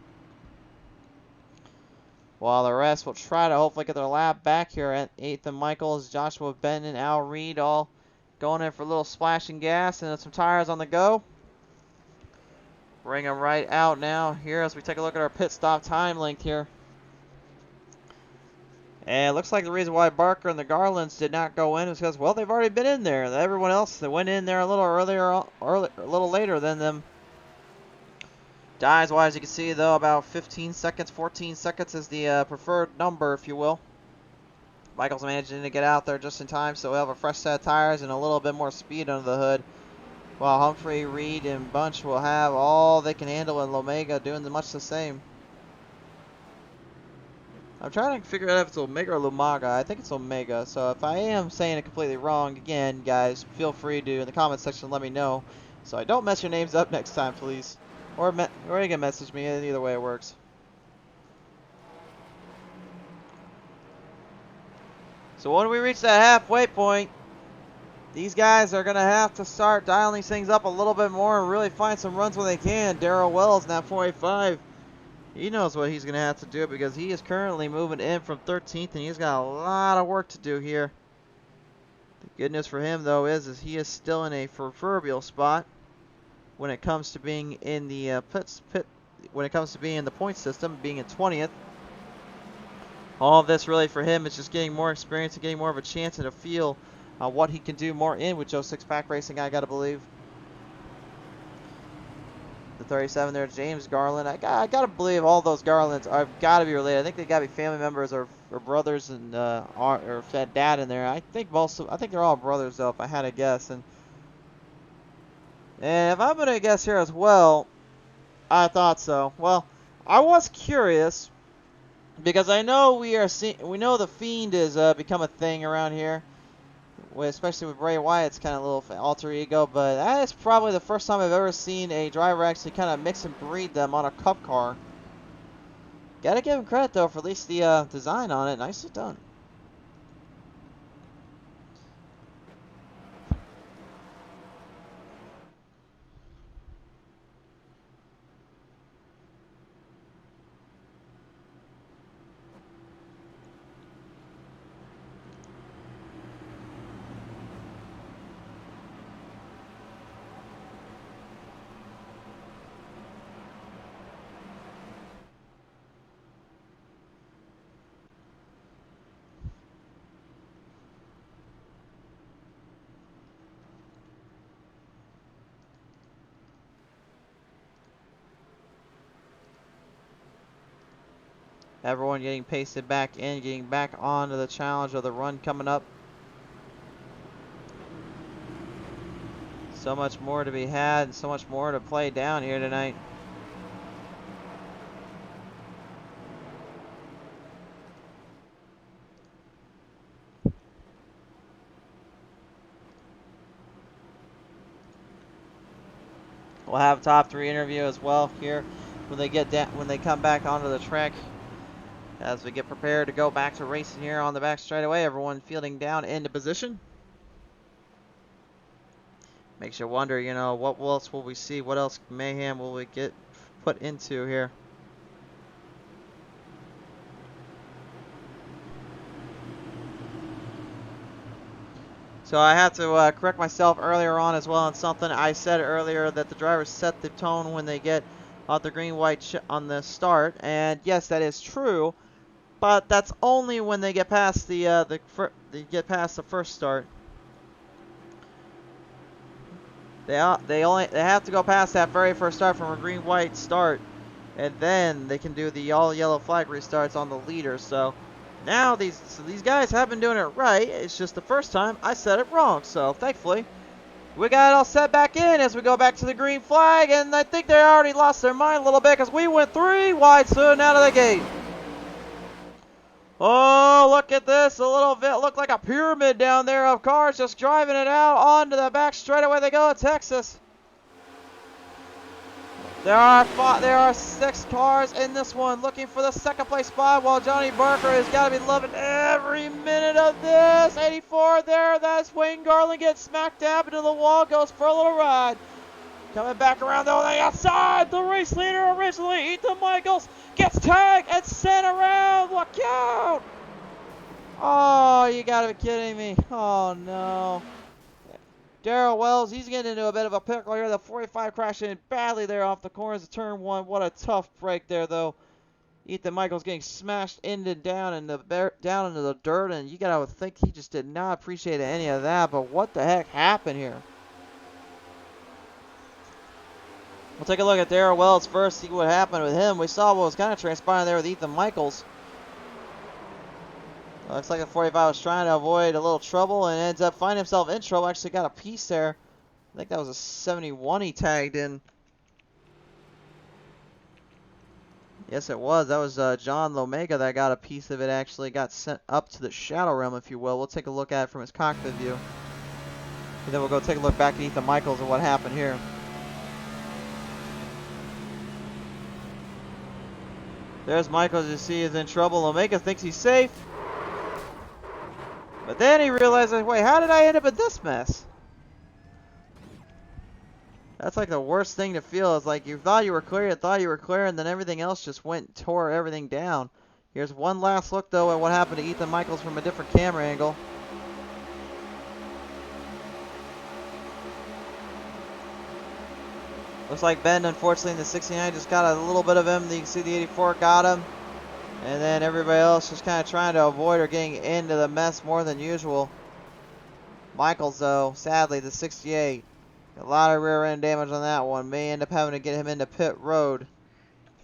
While the rest will try to hopefully get their lap back here at Ethan Michaels, Joshua Benton, and Al Reed all going in for a little splashing gas and some tires on the go. Bring them right out now here as we take a look at our pit stop time length here. And it looks like the reason why Barker and the Garlands did not go in is because, well, they've already been in there. Everyone else that went in there a little earlier, or a little later than them. Dies-wise, you can see, though, about 15 seconds, 14 seconds is the preferred number, if you will. Michael's managing to get out there just in time, so we'll have a fresh set of tires and a little bit more speed under the hood. While Humphrey, Reed, and Bunch will have all they can handle, and Lomega doing much the same. I'm trying to figure out if it's Omega or Lumaga. I think it's Omega. So if I am saying it completely wrong, again, guys, feel free to, in the comment section, let me know. So I don't mess your names up next time, please. Or you can message me. Either way it works. So when we reach that halfway point, these guys are going to have to start dialing these things up a little bit more and really find some runs when they can. Darrell Wells in that 485. He knows what he's going to have to do because he is currently moving in from 13th, and he's got a lot of work to do here. The good news for him, though, is he is still in a proverbial spot when it comes to being in the when it comes to being in the point system, being in 20th. All of this really for him is just getting more experience and getting more of a chance and a feel what he can do more in with Joe Six-Pack Racing, I got to believe. The 37 there, James Garland. I gotta believe all those Garlands are gotta be related. I think they gotta be family members or brothers and or dad in there. I think they're all brothers though, if I had to guess. And if I'm gonna guess here as well, I thought so. Well, I was curious because I know we know the Fiend has become a thing around here. Especially with Bray Wyatt's kind of little alter ego, but that is probably the first time I've ever seen a driver actually kind of mix and breed them on a cup car. Gotta give him credit though for at least the design on it. Nicely done. Everyone getting pasted back in, getting back onto the challenge of the run coming up. So much more to be had, and so much more to play down here tonight. We'll have a top 3 interview as well here when they come back onto the track. As we get prepared to go back to racing here on the back straightaway, everyone fielding down into position. Makes you wonder, you know, what else will we see? What else mayhem will we get put into here? So I have to correct myself earlier on as well on something. I said earlier that the drivers set the tone when they get off the green-white on the start, and yes, that is true. But that's only when they get past the first start. They have to go past that very first start from a green-white start, and then they can do the all-yellow flag restarts on the leader. So now these guys have been doing it right. It's just the first time I said it wrong. So thankfully, we got it all set back in as we go back to the green flag, and I think they already lost their mind a little bit because we went 3 wide soon out of the gate. Oh, look at this. A little bit looked like a pyramid down there of cars just driving it out onto the back straightaway they go at Texas. There are 6 cars in this one looking for the second place spot, while Johnny Barker has got to be loving every minute of this. 84 there. That's Wayne Garland gets smacked dab into the wall, goes for a little ride. Coming back around though on the outside, the race leader originally, Ethan Michaels, gets tagged and sent around. Look out! Oh, you gotta be kidding me. Oh no. Darrell Wells, he's getting into a bit of a pickle here. The 45 crashing in badly there off the corners of turn 1. What a tough break there, though. Ethan Michaels getting smashed down into the dirt, and you gotta think he just did not appreciate any of that. But what the heck happened here? We'll take a look at Darrell Wells first, see what happened with him. We saw what was kind of transpiring there with Ethan Michaels. Looks like the 45 was trying to avoid a little trouble and ends up finding himself in trouble. Actually got a piece there. I think that was a 71 he tagged in. Yes, it was. That was John Lomega that got a piece of it. Actually got sent up to the shadow realm, if you will. We'll take a look at it from his cockpit view. And then we'll go take a look back at Ethan Michaels and what happened here. There's Michaels. You see he's in trouble. Lomega thinks he's safe. But then he realizes, wait, how did I end up in this mess? That's like the worst thing to feel. It's like you thought you were clear, and then everything else just went and tore everything down. Here's one last look, though, at what happened to Ethan Michaels from a different camera angle. Looks like Ben, unfortunately, in the 69 just got a little bit of him. You can see the 84 got him. And then everybody else just kind of trying to avoid or getting into the mess more than usual. Michaels, though, sadly, the 68. A lot of rear end damage on that one. May end up having to get him into pit road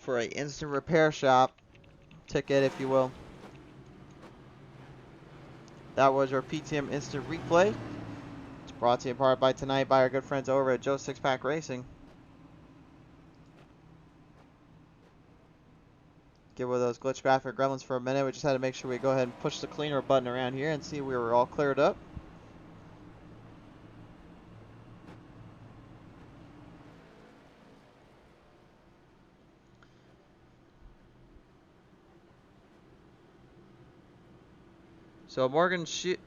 for an instant repair shop ticket, if you will. That was your PTM Instant Replay. It's brought to you in part by tonight by our good friends over at Joe Six-Pack Racing. Get rid of those glitch graphic gremlins for a minute. We just had to make sure we go ahead and push the cleaner button around here and see we were all cleared up. So Morgan Shees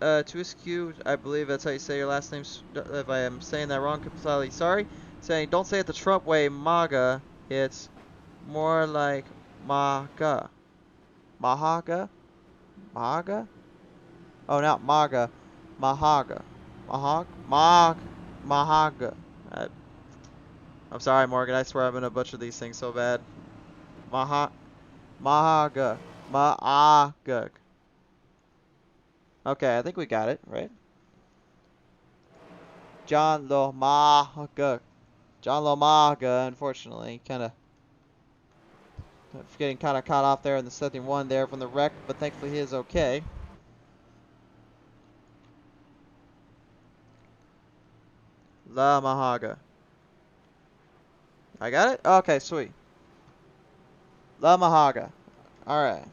Tuiscu, I believe that's how you say your last name. If I am saying that wrong, completely sorry. Saying, don't say it the Trump way, MAGA. It's more like MAGA. Mahaga? Mahaga? Oh, not MAGA. Mahaga. Mahaga. I'm sorry, Morgan. I swear I'm going to butcher these things so bad. Mahaga. Maaga. Okay, I think we got it, right? John Lomaga. John Lomaga, unfortunately, getting kind of caught off there in the 71 there from the wreck, but thankfully he is okay. La Mahaga. I got it? Okay, sweet. La Mahaga. Alright.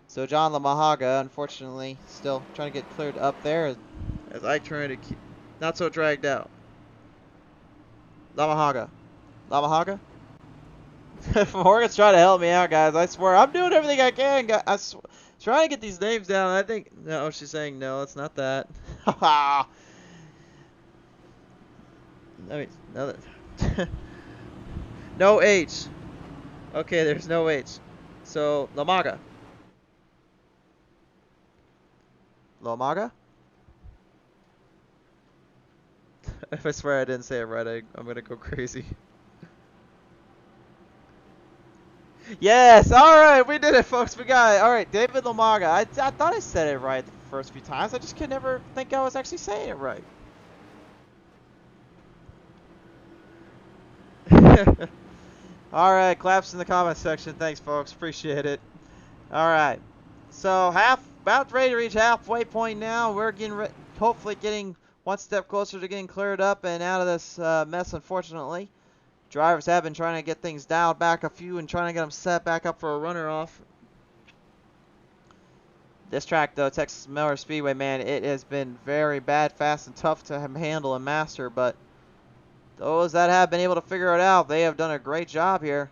So John Lamahaga, unfortunately, still trying to get cleared up there as I try to keep not so dragged out. Lamahaga. Lamahaga? Morgan's trying to help me out, guys. I swear, I'm doing everything I can. I'm trying to get these names down. I think, no, she's saying no, it's not that. Haha. No, no H. Okay, there's no H. So, Lamaga. Lomaga? If I swear I didn't say it right, I'm gonna go crazy. Yes! Alright, we did it, folks. We got it. Alright, David Lomaga. I thought I said it right the first few times. I just could never think I was actually saying it right. Alright, claps in the comment section. Thanks, folks. Appreciate it. Alright. So, about ready to reach halfway point now. We're hopefully getting one step closer to getting cleared up and out of this mess, unfortunately. Drivers have been trying to get things dialed back a few and trying to get them set back up for a runner off. This track, though, Texas Motor Speedway, man, it has been very bad, fast, and tough to handle and master, but those that have been able to figure it out, they have done a great job here.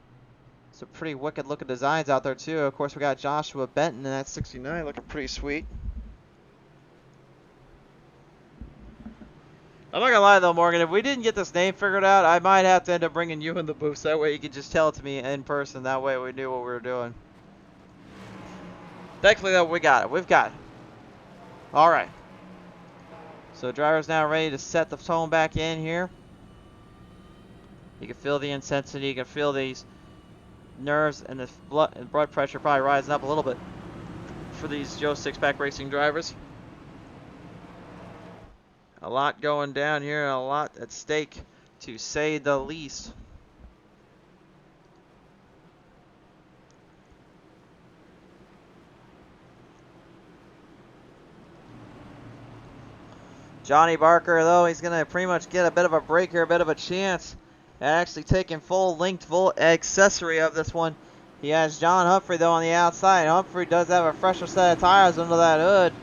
Some pretty wicked looking designs out there too. Of course, we got Joshua Benton in that 69 looking pretty sweet. I'm not gonna lie though, Morgan, if we didn't get this name figured out, I might have to end up bringing you in the booth. So that way you could just tell it to me in person. That way we knew what we were doing. Thankfully though, we got it. We've got it. Alright. So driver's now ready to set the tone back in here. You can feel the intensity, you can feel these nerves and the blood pressure probably rising up a little bit for these Joe Six-Pack Racing drivers. A lot going down here, a lot at stake, to say the least. Johnny Barker, though, he's going to pretty much get a bit of a break here, a bit of a chance at actually taking full length, full accessory of this one. He has John Humphrey, though, on the outside. Humphrey does have a fresher set of tires under that hood.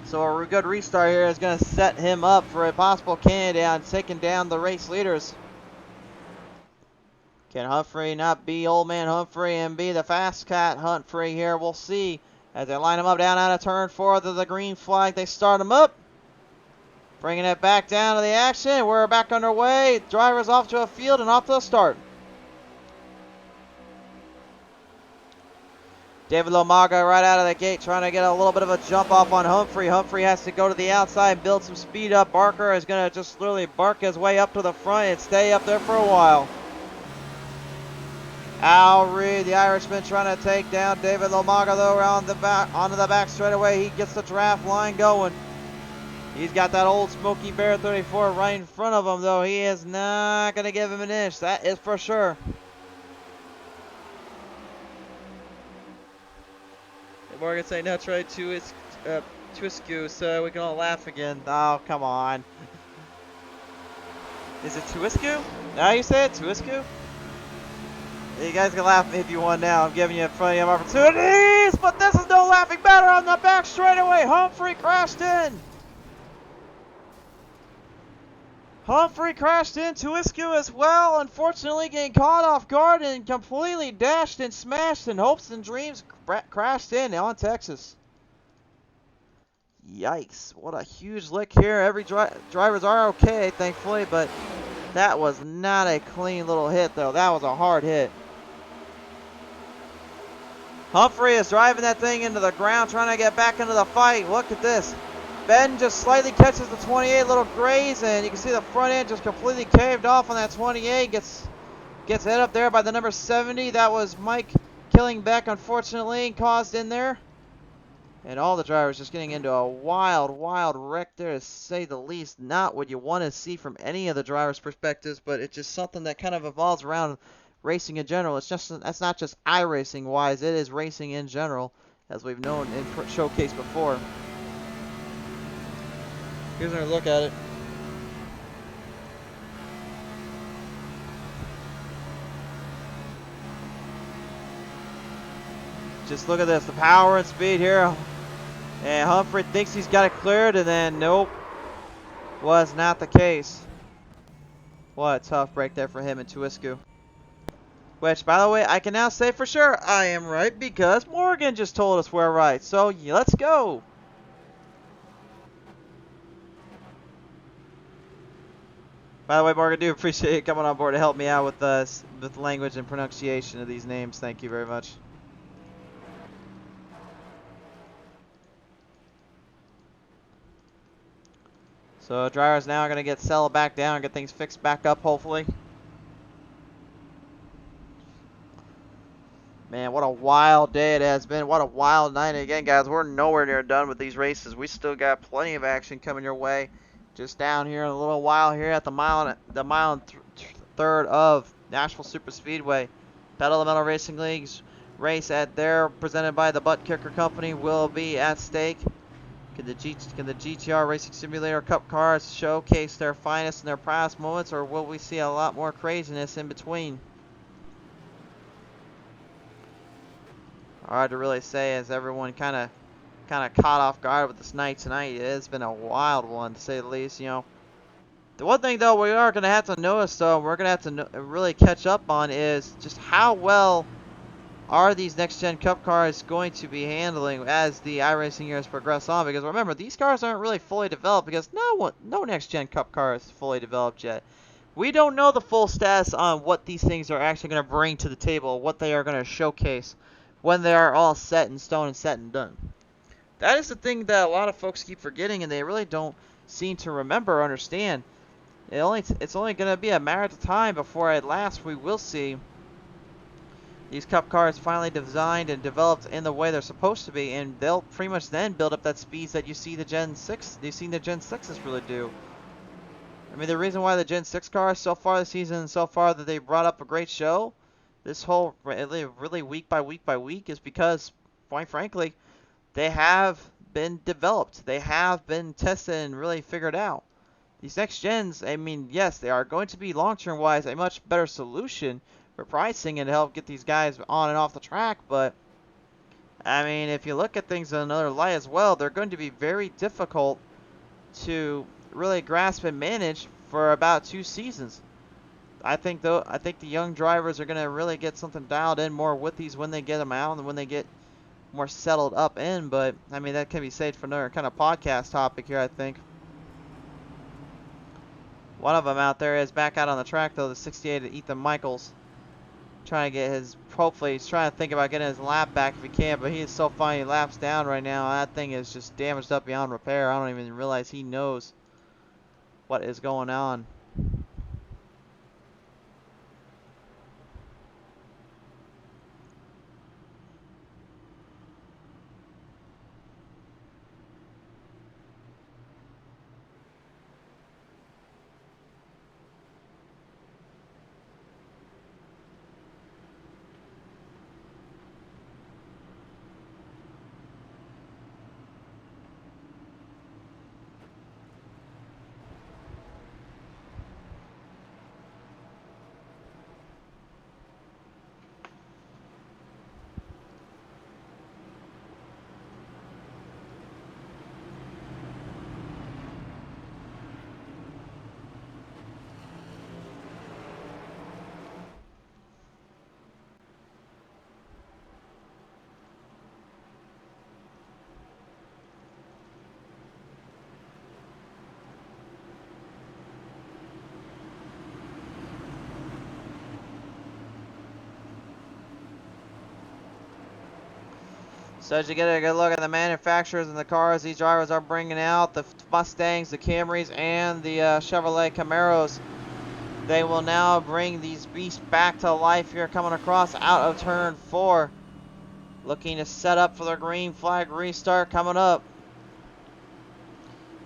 So a good restart here is going to set him up for a possible candidate on taking down the race leaders. Can Humphrey not be old man Humphrey and be the fast cat Humphrey here? We'll see as they line him up down out of turn 4 to the green flag. They start him up. Bringing it back down to the action. We're back underway. Drivers off to a field and off to a start. David Lomaga right out of the gate trying to get a little bit of a jump off on Humphrey. Humphrey has to go to the outside and build some speed up. Barker is going to just literally bark his way up to the front and stay up there for a while. Al Reed, the Irishman, trying to take down David Lomaga, though, around the back, onto the back straightaway. He gets the draft line going. He's got that old Smoky Bear 34 right in front of him, though. He is not going to give him an inch. That is for sure. Morgan saying, now try to Twisku so we can all laugh again. Oh, come on. Is it Twisku? Now you say it? Twisku? You guys can laugh if you want now. I'm giving you plenty of opportunities, but this is no laughing matter on the back straightaway. Humphrey crashed in. Humphrey crashed into Twisku as well, unfortunately getting caught off guard and completely dashed and smashed, and hopes and dreams crashed in on Texas. Yikes, what a huge lick here. Every drivers are okay, thankfully, but that was not a clean little hit, though. That was a hard hit. Humphrey is driving that thing into the ground, trying to get back into the fight. Look at this. Ben just slightly catches the 28, little graze, and you can see the front end just completely caved off on that 28. Gets hit up there by the number 70. That was Mike Killingbeck, unfortunately, caused in there. And all the drivers just getting into a wild, wild wreck there, to say the least. Not what you want to see from any of the drivers' perspectives, but it's just something that kind of evolves around racing in general. That's not just iRacing wise, it is racing in general, as we've known and showcased before. Here's another look at it. Just look at this, the power and speed here. And Humphrey thinks he's got it cleared, and then nope, was not the case. What a tough break there for him and Twisku. Which, by the way, I can now say for sure I am right, because Morgan just told us we're right. So let's go. By the way, Morgan, I do appreciate you coming on board to help me out with the language and pronunciation of these names. Thank you very much. So drivers now are going to get settled back down and get things fixed back up, hopefully. Man, what a wild day it has been. What a wild night. And again, guys, we're nowhere near done with these races. We still got plenty of action coming your way. Just down here in a little while here at the mile and third of Nashville Super Speedway. Pedal to Metal Racing League's race at there, presented by the Butt Kicker Company, will be at stake. Can the GTR Racing Simulator Cup cars showcase their finest and their proudest moments, or will we see a lot more craziness in between? Hard to really say, as everyone kind of caught off guard with this night tonight. It has been a wild one, to say the least. You know, The one thing, though, we are going to have to notice, though, we're going to have to really catch up on is just how well are these next-gen Cup cars going to be handling as the iRacing years progress on. Because remember, these cars aren't really fully developed because no next-gen Cup car is fully developed yet. We don't know the full status on what these things are actually going to bring to the table, what they are going to showcase when they are all set in stone and set and done. That is the thing that a lot of folks keep forgetting, and they really don't seem to remember or understand. It's only going to be a matter of time before at last we will see these Cup cars finally designed and developed in the way they're supposed to be, and they'll pretty much then build up that speeds that you see the Gen 6s really do. I mean, the reason why the Gen 6 cars so far this season, so far that they brought up a great show, this whole really week by week is because, quite frankly, they have been developed. They have been tested and really figured out. These next gens, I mean, yes, they are going to be long-term wise a much better solution for pricing and to help get these guys on and off the track, but I mean, if you look at things in another light as well, they're going to be very difficult to really grasp and manage for about 2 seasons. I think the young drivers are going to really get something dialed in more with these when they get them out and when they get more settled up in, but I mean, that can be saved for another kind of podcast topic here, I think. One of them out there is back out on the track, though, the 68 Ethan Michaels. Trying to get his, hopefully he's trying to think about getting his lap back if he can, but he is so far, he laps down right now. That thing is just damaged up beyond repair. I don't even realize he knows what is going on. So as you get a good look at the manufacturers and the cars these drivers are bringing out, the Mustangs, the Camrys, and the Chevrolet Camaros, they will now bring these beasts back to life here coming across out of turn 4. Looking to set up for the green flag restart coming up.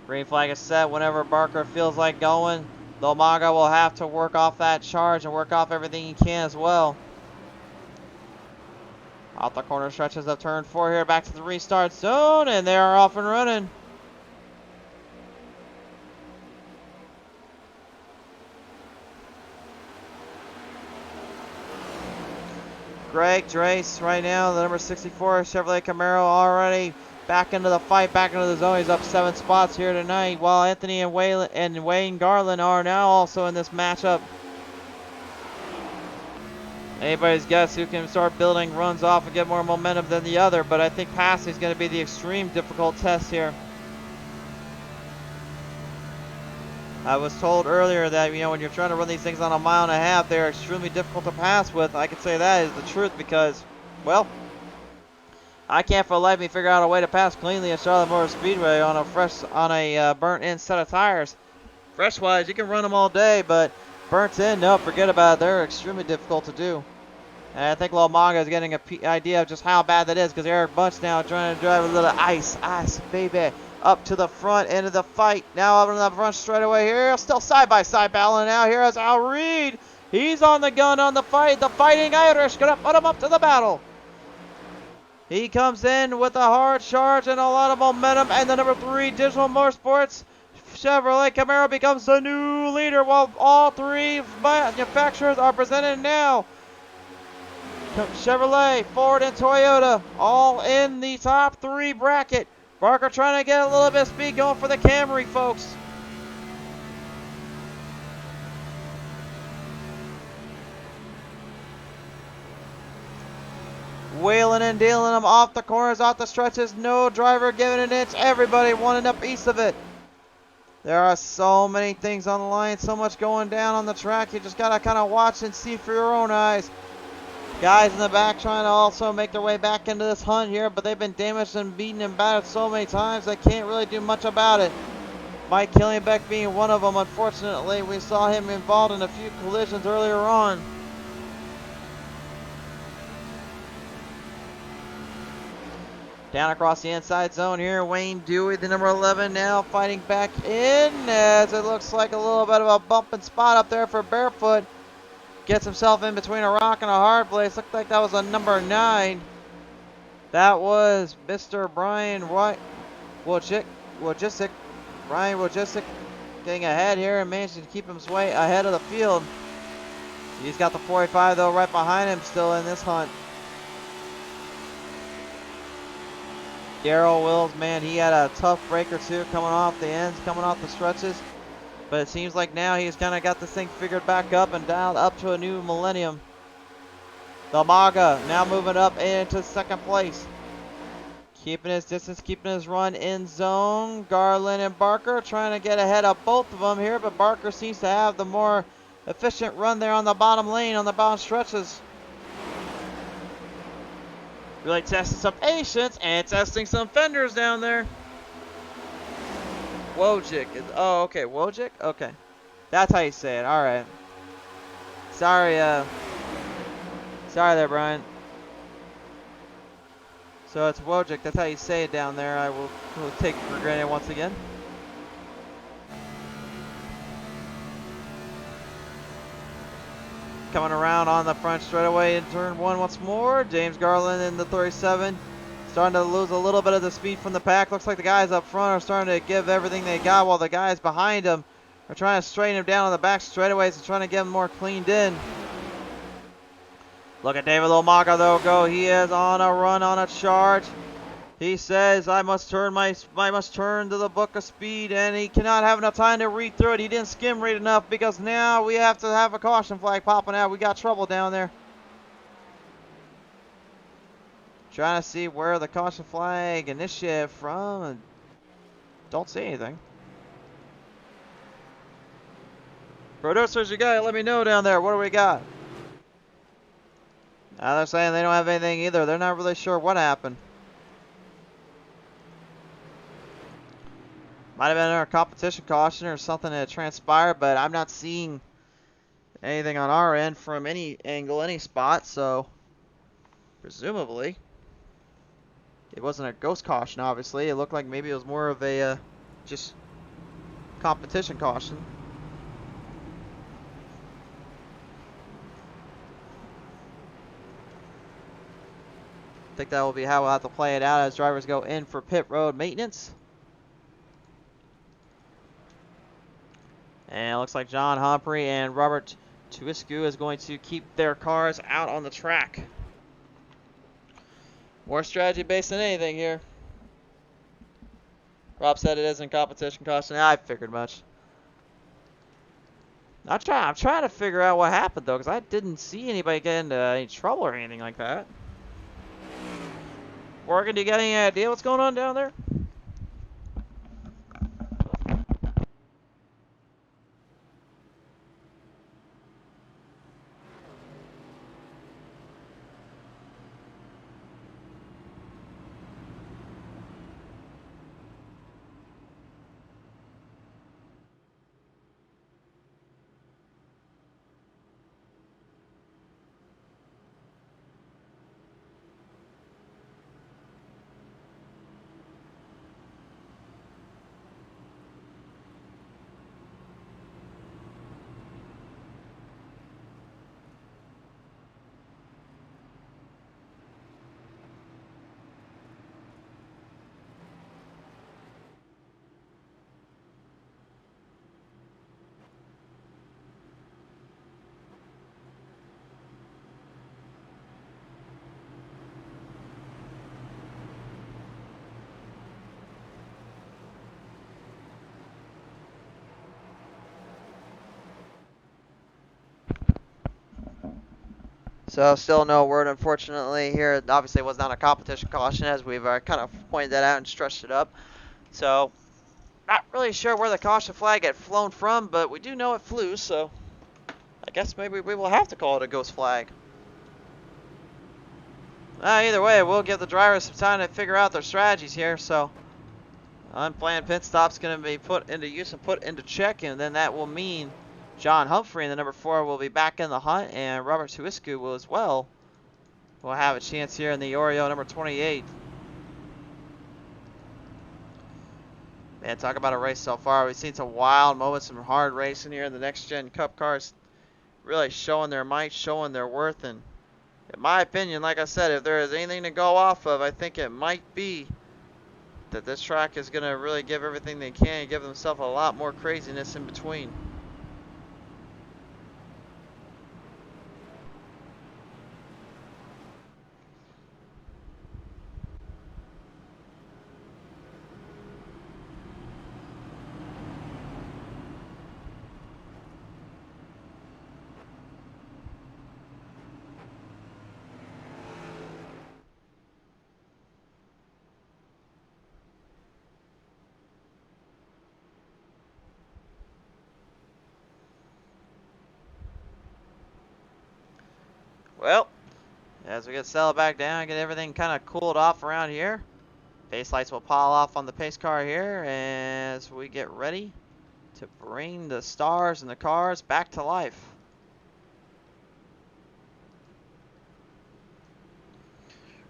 Green flag is set whenever Barker feels like going. Lomaga will have to work off that charge and work off everything he can as well. Out the corner stretches of turn 4 here, back to the restart zone, and they are off and running. Greg Drace right now, the number 64 Chevrolet Camaro already back into the fight, back into the zone. He's up 7 spots here tonight, while Anthony and Wayne Garland are now also in this matchup. Anybody's guess who can start building runs off and get more momentum than the other, but I think passing is going to be the extreme difficult test here. I was told earlier that, you know, when you're trying to run these things on 1.5 miles, they're extremely difficult to pass with. I can say that is the truth because, well, I can't for the life of me figure out a way to pass cleanly at Charlotte Motor Speedway on a burnt-in set of tires. Fresh-wise, you can run them all day, but burnt in, no, forget about it. They're extremely difficult to do. And I think Lomaga is getting an idea of just how bad that is because Eric Bunch now trying to drive a little ice, baby, up to the front end of the fight. Now up in the front straightaway here. Still side-by-side battling now. Here is Al Reed. He's on the gun on the fight. The Fighting Irish going to put him up to the battle. He comes in with a hard charge and a lot of momentum. And the number 3 Digital Motorsports Chevrolet Camaro becomes the new leader while all 3 manufacturers are presented now. Chevrolet, Ford, and Toyota all in the top 3 bracket. Barker trying to get a little bit of speed going for the Camry, folks. Wheeling and dealing them off the corners, off the stretches. No driver giving an inch. Everybody wanting a piece of it. There are so many things on the line, so much going down on the track. You just got to kind of watch and see for your own eyes. Guys in the back trying to also make their way back into this hunt here, but they've been damaged and beaten and battered so many times they can't really do much about it. Mike Killenbeck being one of them, unfortunately. We saw him involved in a few collisions earlier on. Down across the inside zone here, Wayne Dewey, the number 11, now fighting back in as it looks like a little bit of a bumping spot up there for Barefoot. Gets himself in between a rock and a hard place. Looked like that was a number 9. That was Mr. Brian Wojcik. Brian Wojcik getting ahead here and managing to keep his way ahead of the field. He's got the 45 though right behind him still in this hunt. Darrell Wills, man, he had a tough break or two coming off the ends, coming off the stretches. But it seems like now he's kind of got this thing figured back up and dialed up to a new millennium. The Maga now moving up into second place. Keeping his distance, keeping his run in zone. Garland and Barker trying to get ahead of both of them here, but Barker seems to have the more efficient run there on the bottom lane, on the bottom stretches. Really testing some patience and testing some fenders down there. Wojcik is, oh, okay, Wojcik? Okay. That's how you say it, alright. Sorry there, Brian. So it's Wojcik, that's how you say it down there. I will take it for granted once again. Coming around on the front straightaway in turn 1 once more. James Garland in the 37. Starting to lose a little bit of the speed from the pack. Looks like the guys up front are starting to give everything they got while the guys behind them are trying to straighten him down on the back straightaways and trying to get him more cleaned in. Look at David Lomaga though go. He is on a run, on a charge. He says, I must turn to the book of speed, and he cannot have enough time to read through it. He didn't skim read enough because now we have to have a caution flag popping out. We got trouble down there. Trying to see where the caution flag initiated from, and don't see anything. Producers, you gotta let me know down there. What do we got? Now they're saying they don't have anything either. They're not really sure what happened. Might have been a competition caution or something that transpired, but I'm not seeing anything on our end from any angle, any spot, so presumably it wasn't a ghost caution, obviously. It looked like maybe it was more of a just competition caution. I think that will be how we'll have to play it out as drivers go in for pit road maintenance. And it looks like John Humphrey and Robert Tuiscu is going to keep their cars out on the track. More strategy based than anything here. Rob said it isn't competition caution. I figured much. I'm trying to figure out what happened though, because I didn't see anybody get into any trouble or anything like that. Morgan, do you got any idea what's going on down there? So still no word, unfortunately, here. Obviously, it was not a competition caution, as we've kind of pointed that out and stretched it up. So not really sure where the caution flag had flown from, but we do know it flew, so I guess maybe we will have to call it a ghost flag. Either way, we'll give the drivers some time to figure out their strategies here. So unplanned pit stop's going to be put into use and put into check, and then that will mean John Humphrey in the number 4 will be back in the hunt, and Robert Tuisku will as well. We'll have a chance here in the Oreo number 28. Man, talk about a race so far. We've seen some wild moments, some hard racing here in the Next Gen Cup cars. Really showing their might, showing their worth. And in my opinion, like I said, if there is anything to go off of, I think it might be that this track is going to really give everything they can and give themselves a lot more craziness in between. Well, as we get settled back down, get everything kind of cooled off around here. Pace lights will pile off on the pace car here as we get ready to bring the stars and the cars back to life.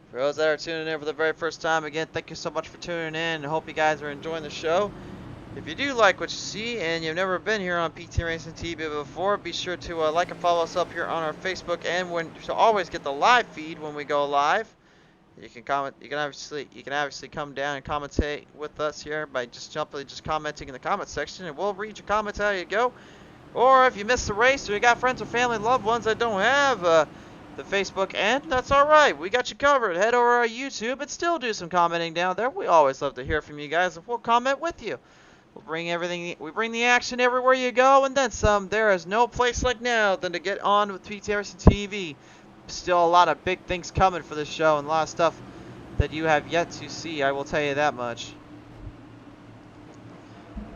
For those that are tuning in for the very first time, again, thank you so much for tuning in, and hope you guys are enjoying the show. If you do like what you see and you've never been here on PTM Racing TV before, be sure to like and follow us up here on our Facebook, and to always get the live feed when we go live. You can comment. You can obviously come down and commentate with us here by just commenting in the comment section, and we'll read your comments how you go. Or if you missed the race, or you got friends or family, loved ones that don't have the Facebook end, that's all right. We got you covered. Head over to our YouTube and still do some commenting down there. We always love to hear from you guys, and we'll comment with you. We'll bring everything. We bring the action everywhere you go, and then some. There is no place like now than to get on with PTM Racing TV. Still a lot of big things coming for this show, and a lot of stuff that you have yet to see. I will tell you that much.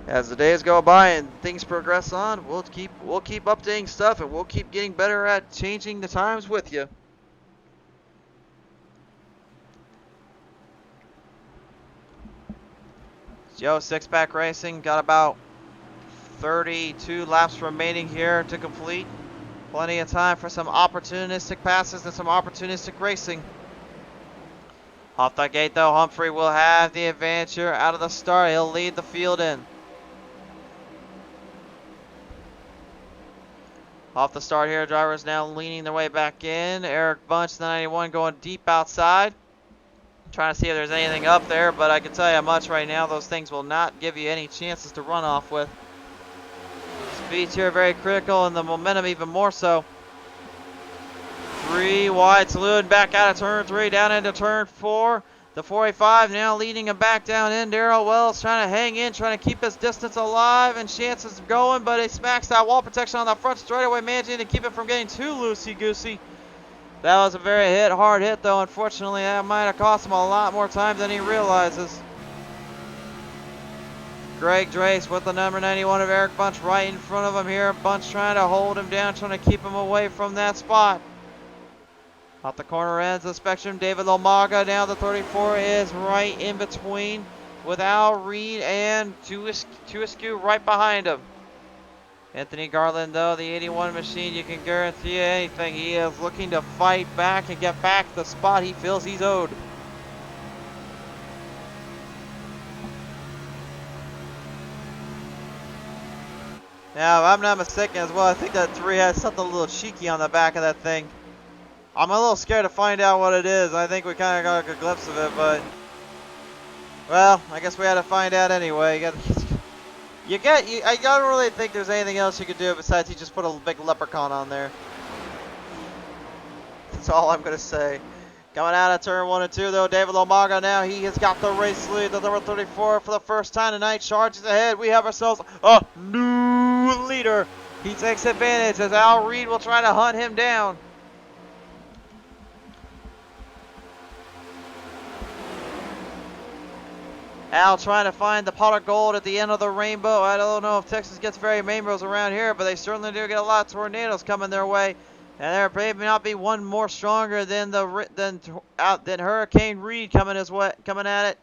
As the days go by and things progress on, we'll keep updating stuff, and we'll keep getting better at changing the times with you. Joe Six-Pack Racing got about 32 laps remaining here to complete. Plenty of time for some opportunistic passes and some opportunistic racing. Off the gate though, Humphrey will have the advantage here out of the start. He'll lead the field in. Off the start here, drivers now leaning their way back in. Eric Bunch, the 91, going deep outside. Trying to see if there's anything up there, but I can tell you much right now, those things will not give you any chances to run off with. Speed's here very critical, and the momentum even more so. 3 wide, saluting back out of turn 3, down into turn 4. The 485 now leading him back down in. Darrell Wells trying to hang in, trying to keep his distance alive and chances going, but he smacks that wall protection on the front straightaway, managing to keep it from getting too loosey-goosey. That was a very hard hit, though. Unfortunately, that might have cost him a lot more time than he realizes. Greg Drace with the number 91 of Eric Bunch right in front of him here. Bunch trying to hold him down, trying to keep him away from that spot. Off the corner ends of the spectrum, David Lomaga now the 34 is right in between with Al Reed and Tuisku right behind him. Anthony Garland, though, the 81 machine, you can guarantee anything. He is looking to fight back and get back the spot he feels he's owed. Now, if I'm not mistaken as well, I think that 3 has something a little cheeky on the back of that thing. I'm a little scared to find out what it is. I think we kind of got a good glimpse of it, but... well, I guess we had to find out anyway. I don't really think there's anything else you could do besides you just put a big leprechaun on there. That's all I'm going to say. Coming out of turn 1 and 2, though, David Lomaga now, he has got the race lead. The number 34 for the first time tonight charges ahead. We have ourselves a new leader. He takes advantage as Al Reed will try to hunt him down. Al trying to find the pot of gold at the end of the rainbow. I don't know if Texas gets very rainbows around here, but they certainly do get a lot of tornadoes coming their way. And there may not be one more stronger than than Hurricane Reed coming his way, coming at it.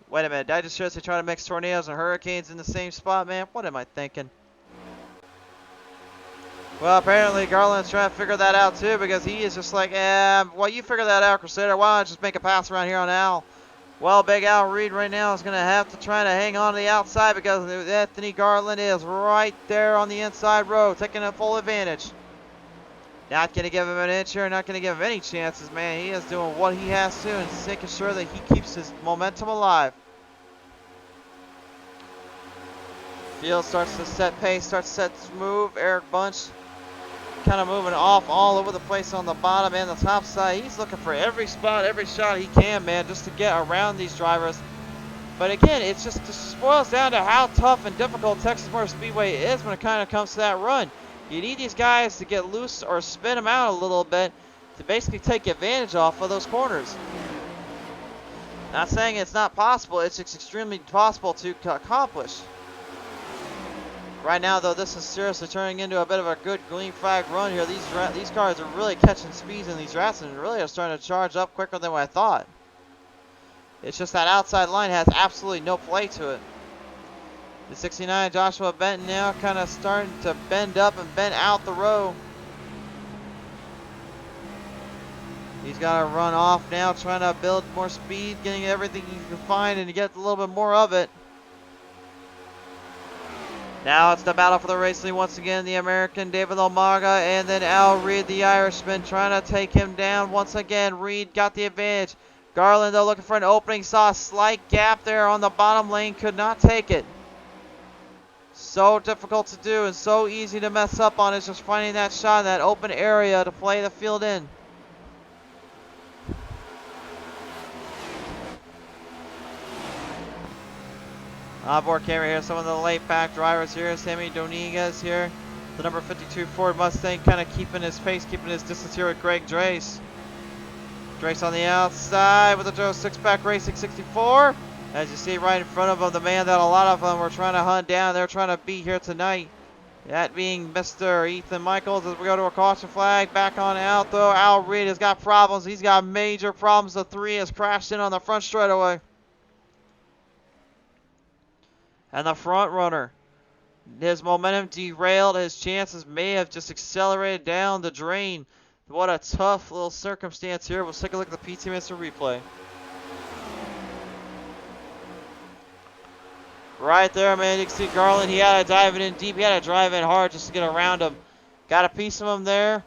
Wait a minute, did I just seriously try to mix tornadoes and hurricanes in the same spot, man? What am I thinking? Well, apparently Garland's trying to figure that out too, because he is just like, well, you figure that out, Crusader. Why don't I just make a pass around here on Al? Well, Big Al Reed right now is going to have to try to hang on to the outside, because Anthony Garland is right there on the inside row, taking a full advantage. Not going to give him an inch here, not going to give him any chances, man. He is doing what he has to and making sure that he keeps his momentum alive. Field starts to set pace, starts to set move. Eric Bunch kind of moving off all over the place on the bottom and the top side. He's looking for every spot, every shot he can, man, just to get around these drivers. But again, it just boils down to how tough and difficult Texas Motor Speedway is when it kind of comes to that run. You need these guys to get loose or spin them out a little bit to basically take advantage off of those corners. Not saying it's not possible, it's extremely possible to accomplish. Right now, though, this is seriously turning into a bit of a good green flag run here. These cars are really catching speeds in these rats and really are starting to charge up quicker than what I thought. It's just that outside line has absolutely no play to it. The 69 Joshua Benton now kind of starting to bend up and bend out the row. He's got to run off now, trying to build more speed, getting everything he can find and to get a little bit more of it. Now it's the battle for the race lead once again. The American David Lomaga and then Al Reed, the Irishman, trying to take him down once again. Reed got the advantage. Garland, though, looking for an opening. Saw a slight gap there on the bottom lane. Could not take it. So difficult to do and so easy to mess up on. Is just finding that shot, that open area to play the field in. Onboard camera here, some of the late back drivers here. Sammy Dominguez here. The number 52 Ford Mustang kind of keeping his pace, keeping his distance here with Greg Drace. Drace on the outside with the Joe 6-pack Racing 64. As you see right in front of him, the man that a lot of them were trying to hunt down. They're trying to beat here tonight. That being Mr. Ethan Michaels as we go to a caution flag. Back on out though. Al Reed has got problems. He's got major problems. The 3 has crashed in on the front straightaway. And the front runner, his momentum derailed. His chances may have just accelerated down the drain. What a tough little circumstance here. Let's take a look at the PTM Racing replay. Right there, man. You can see Garland. He had to dive it in deep. He had to drive in hard just to get around him. Got a piece of him there.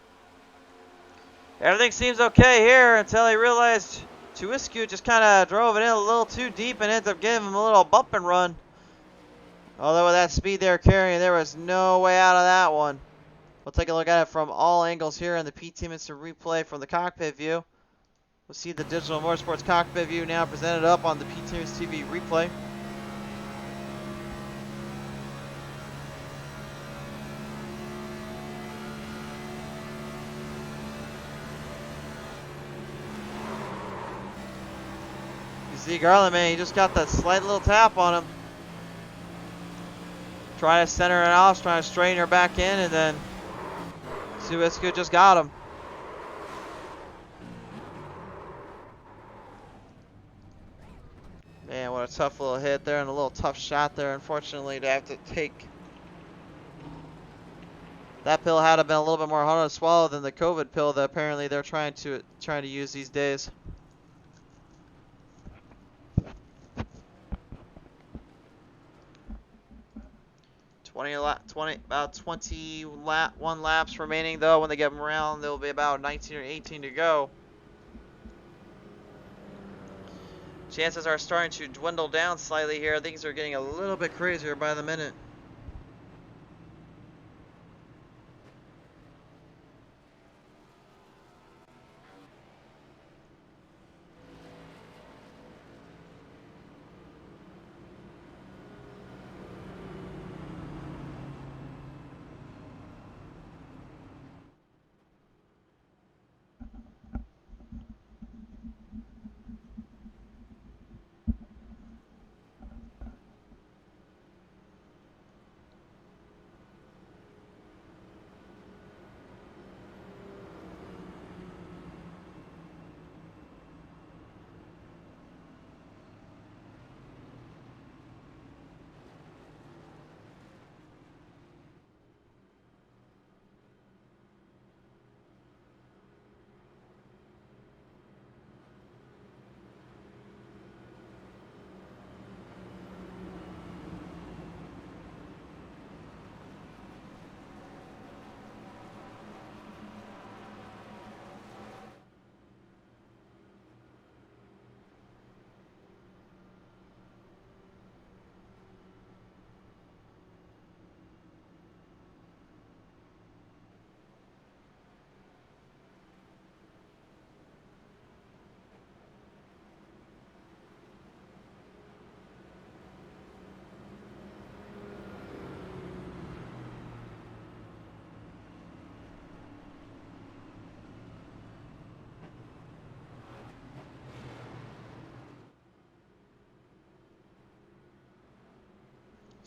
Everything seems okay here until he realized Boot-Scootin just kind of drove it in a little too deep and ended up giving him a little bump and run. Although with that speed they were carrying, there was no way out of that one. We'll take a look at it from all angles here in the PTM Instant Replay from the cockpit view. We'll see the Digital Motorsports cockpit view now presented up on the PTM TV replay. You see Garland, man, he just got that slight little tap on him. Trying to center it off, trying to straighten her back in, and then Boot-Scootin just got him. Man, what a tough little hit there and a little tough shot there, unfortunately, to have to take. That pill had to have been a little bit more hard to swallow than the COVID pill that apparently they're trying to use these days. About 21 laps remaining though. When they get them around, there'll be about 19 or 18 to go. Chances are starting to dwindle down slightly here. Things are getting a little bit crazier by the minute.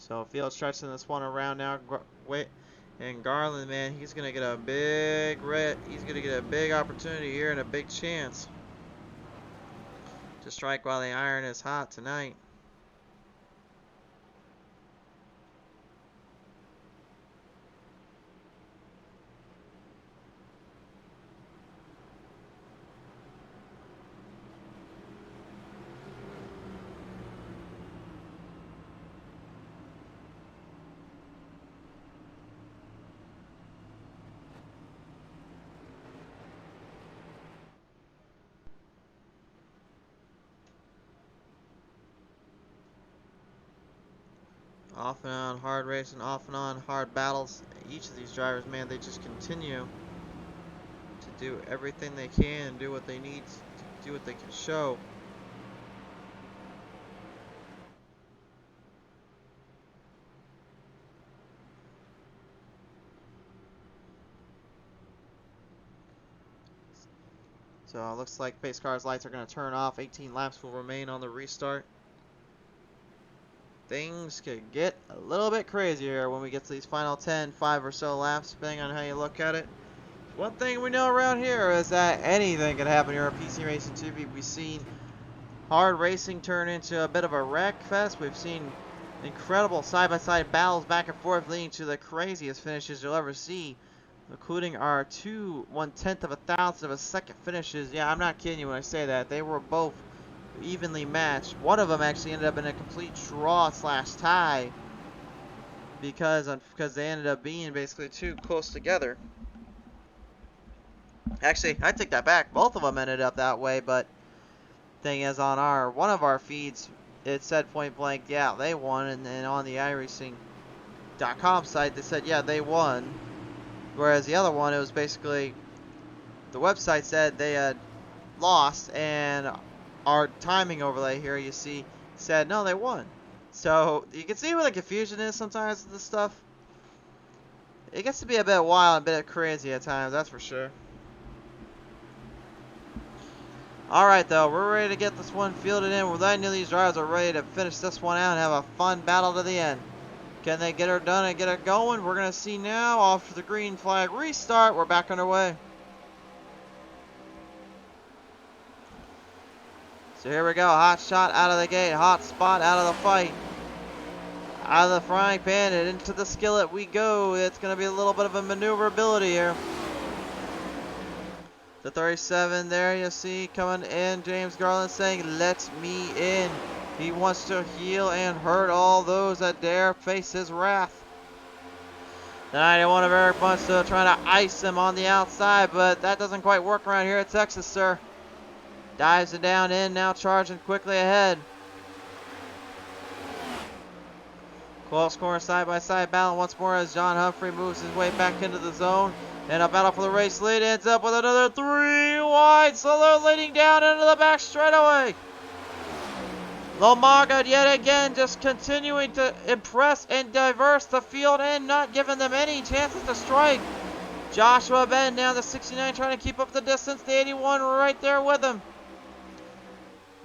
So field stretching this one around now. Wait, and Garland, man, he's gonna get a big he's gonna get a big opportunity here and a big chance to strike while the iron is hot tonight. Off and on hard racing, off and on hard battles. Each of these drivers, man, they just continue to do everything they can, do what they need, do what they can show. So it looks like pace car's lights are going to turn off. 18 laps will remain on the restart. Things could get a little bit crazier when we get to these final 10, 5 or so laps, depending on how you look at it. One thing we know around here is that anything can happen here at PTM Racing TV. We've seen hard racing turn into a bit of a wreck fest. We've seen incredible side-by-side battles back and forth leading to the craziest finishes you'll ever see, including our 2 1/10 of a thousandth of a second finishes. Yeah, I'm not kidding you when I say that. They were both evenly matched. One of them actually ended up in a complete draw / tie because they ended up being basically too close together. Actually, I take that back. Both of them ended up that way, but thing is, on one of our feeds, it said point blank, yeah, they won, and then on the iRacing.com site, they said, yeah, they won. Whereas the other one, it was basically, the website said they had lost, and our timing overlay here, you see, said, no, they won. So, you can see where the confusion is sometimes with this stuff. It gets to be a bit wild, a bit crazy at times, that's for sure. Alright, though, we're ready to get this one fielded in. We're letting these drivers are ready to finish this one out and have a fun battle to the end. Can they get her done and get it going? We're going to see now. Off to the green flag restart. We're back underway. So here we go. Hot shot out of the gate. Hot spot out of the fight. Out of the frying pan and into the skillet we go. It's going to be a little bit of a maneuverability here. The 37 there you see coming in. James Garland saying, let me in. He wants to heal and hurt all those that dare face his wrath. The 91 of Eric Bunstow trying to ice him on the outside, but that doesn't quite work around here at Texas, sir. Dives it down in, now charging quickly ahead. Close corner side-by-side battle once more as John Humphrey moves his way back into the zone. And a battle for the race lead ends up with another 3 wide, so they're leading down into the back straightaway. Lomaga yet again just continuing to impress and diverse the field and not giving them any chances to strike. Joshua Ben down to 69 trying to keep up the distance. The 81 right there with him.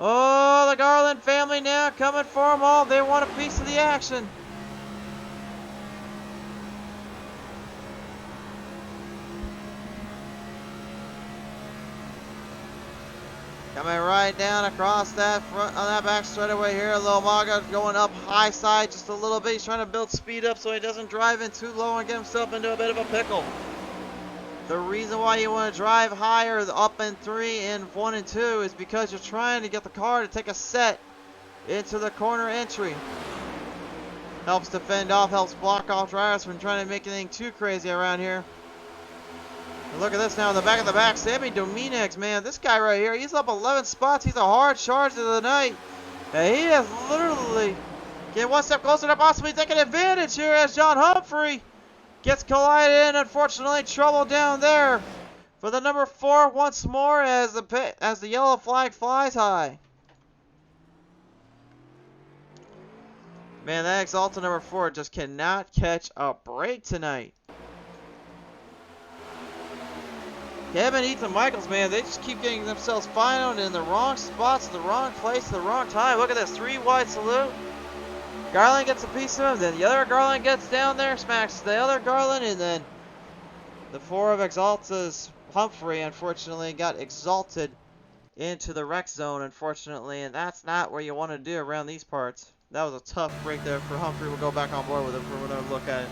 Oh, the Garland family now coming for them all. They want a piece of the action. Coming right down across that front on that back straightaway here. Lomaga going up high side just a little bit. He's trying to build speed up so he doesn't drive in too low and get himself into a bit of a pickle. The reason why you want to drive higher up in 3 and 1 and 2 is because you're trying to get the car to take a set into the corner entry. Helps to fend off, helps block off drivers from trying to make anything too crazy around here. And look at this now in the back of the back. Sammy Dominguez, man, this guy right here, he's up 11 spots. He's a hard charge of the night. And he is literally getting one step closer to possibly taking advantage here as John Humphrey gets collided in. Unfortunately, trouble down there for the number 4 once more as the yellow flag flies high. Man, that Exalta number 4 just cannot catch a break tonight. Kevin, Ethan Michaels, man, they just keep getting themselves found in the wrong spots, the wrong place, the wrong time. Look at this, 3 wide salute. Garland gets a piece of him, then the other Garland gets down there, smacks the other Garland, and then the 4 of Exalta's Humphrey, unfortunately, got exalted into the wreck zone, unfortunately, and that's not where you want to do around these parts. That was a tough break there for Humphrey. We'll go back on board with it for another look at it.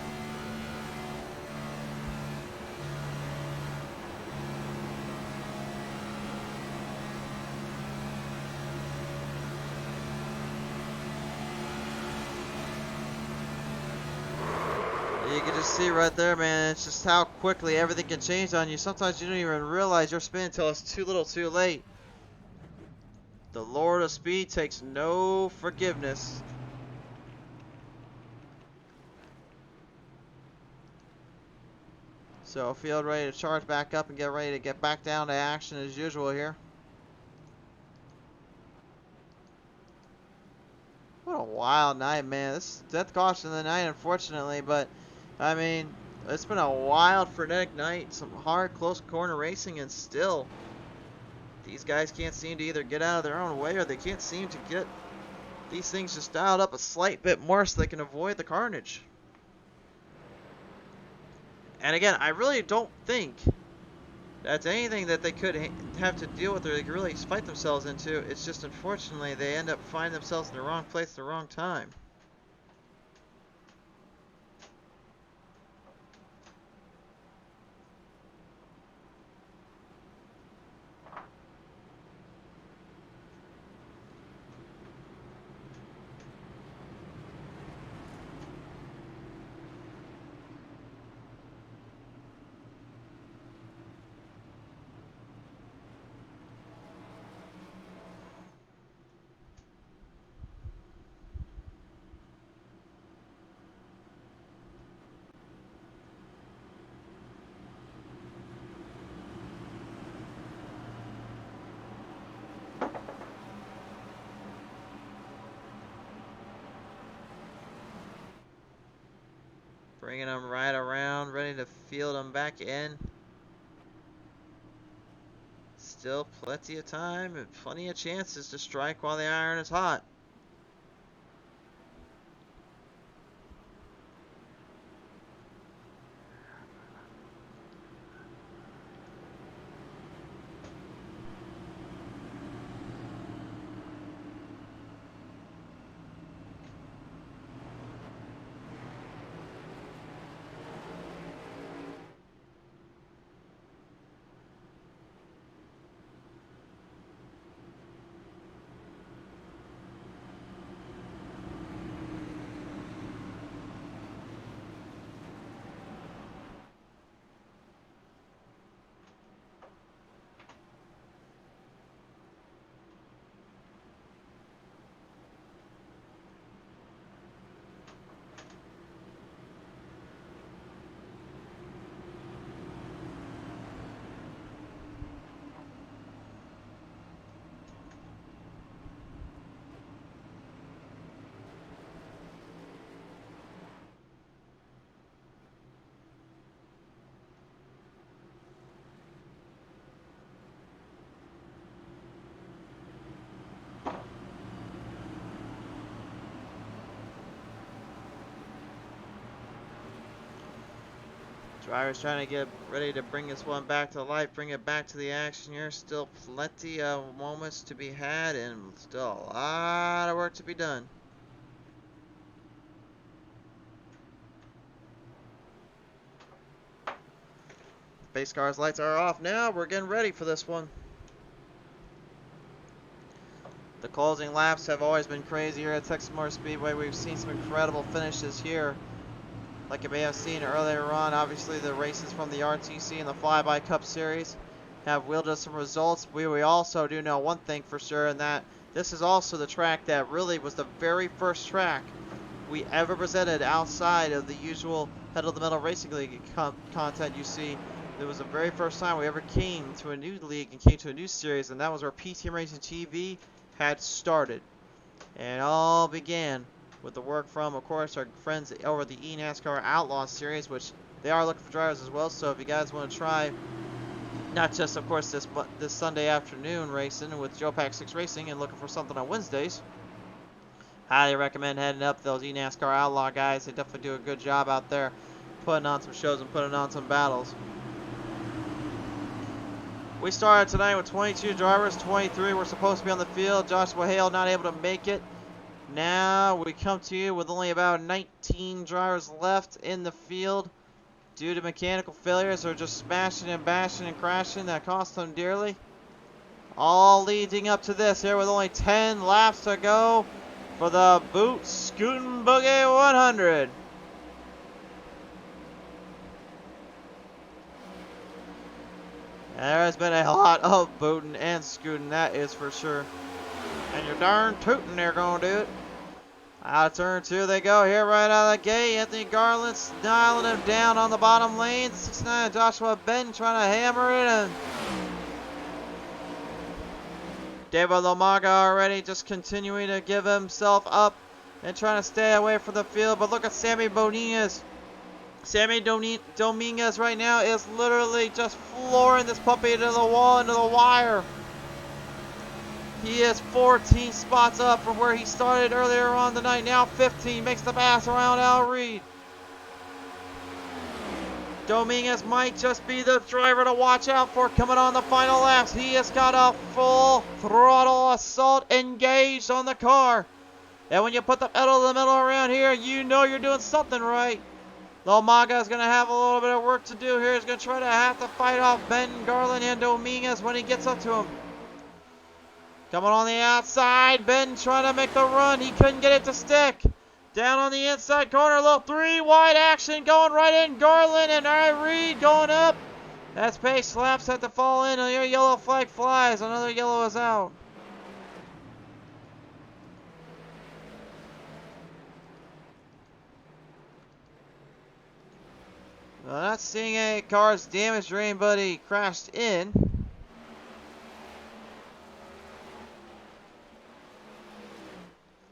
You can just see right there, man, it's just how quickly everything can change on you. Sometimes you don't even realize you're spinning until it's too little too late. The Lord of Speed takes no forgiveness. So field ready to charge back up and get ready to get back down to action as usual here. What a wild night, man. This is death caution of the night, unfortunately, but I mean, it's been a wild, frenetic night. Some hard, close corner racing, and still, these guys can't seem to either get out of their own way or they can't seem to get these things just dialed up a slight bit more so they can avoid the carnage. And again, I really don't think that's anything that they could have to deal with or they could really fight themselves into. It's just, unfortunately, they end up finding themselves in the wrong place at the wrong time. Bringing them right around, ready to field them back in. Still plenty of time and plenty of chances to strike while the iron is hot. Driver's trying to get ready to bring this one back to life, bring it back to the action here. Still plenty of moments to be had and still a lot of work to be done. Pace car's lights are off now. We're getting ready for this one. The closing laps have always been crazy here at Texas Motor Speedway. We've seen some incredible finishes here. Like you may have seen earlier on, obviously the races from the RTC and the Flyby Cup Series have wielded some results. We also do know one thing for sure, and that this is also the track that really was the very first track we ever presented outside of the usual Pedal to the Metal Racing League content you see. It was the very first time we ever came to a new league and came to a new series, and that was where PTM Racing TV had started. And it all began with the work from, of course, our friends over the eNASCAR Outlaw Series, which they are looking for drivers as well. So if you guys want to try, not just, of course, this Sunday afternoon racing with Joe Pack 6 Racing and looking for something on Wednesdays, Highly recommend heading up those eNASCAR Outlaw guys. They definitely do a good job out there putting on some shows and putting on some battles. We started tonight with 22 drivers. 23 were supposed to be on the field. Joshua Hale not able to make it. Now we come to you with only about 19 drivers left in the field due to mechanical failures or just smashing and bashing and crashing that cost them dearly. All leading up to this here with only 10 laps to go for the Boot-Scootin Boogie 100. There has been a lot of booting and scooting, that is for sure. And you're darn tooting they're going to do it. Out of turn 2 they go here right out of the gate. Anthony Garland's dialing him down on the bottom lane. 69 Joshua Benton trying to hammer it. And David Lomaga already just continuing to give himself up and trying to stay away from the field. But look at Sammy Dominguez. Sammy Dominguez right now is literally just flooring this puppy into the wall, into the wire. He is 14 spots up from where he started earlier on tonight. Now 15, makes the pass around Al Reed. Dominguez might just be the driver to watch out for coming on the final laps. He has got a full throttle assault engaged on the car. And when you put the pedal to the metal around here, you know you're doing something right. Lomaga is going to have a little bit of work to do here. He's going to try to have to fight off Benton, Garland, and Dominguez when he gets up to him. Coming on the outside, Benton trying to make the run. He couldn't get it to stick. Down on the inside corner, a little 3-wide action going right in. Garland and Reed going up. That's pace laps have to fall in. A yellow flag flies. Another yellow is out. Well, not seeing any cars damaged or anybody crashed in.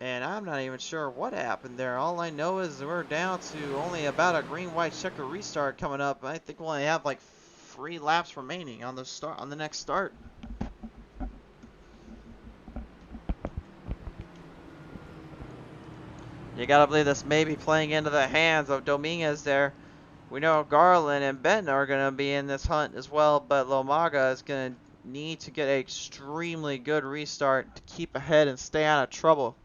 And I'm not even sure what happened there. All I know is we're down to only about a green-white checker restart coming up. I think we'll only have like 3 laps remaining on the next start. You gotta believe this may be playing into the hands of Dominguez there. We know Garland and Benton are gonna be in this hunt as well, but Lomaga is gonna need to get an extremely good restart to keep ahead and stay out of trouble.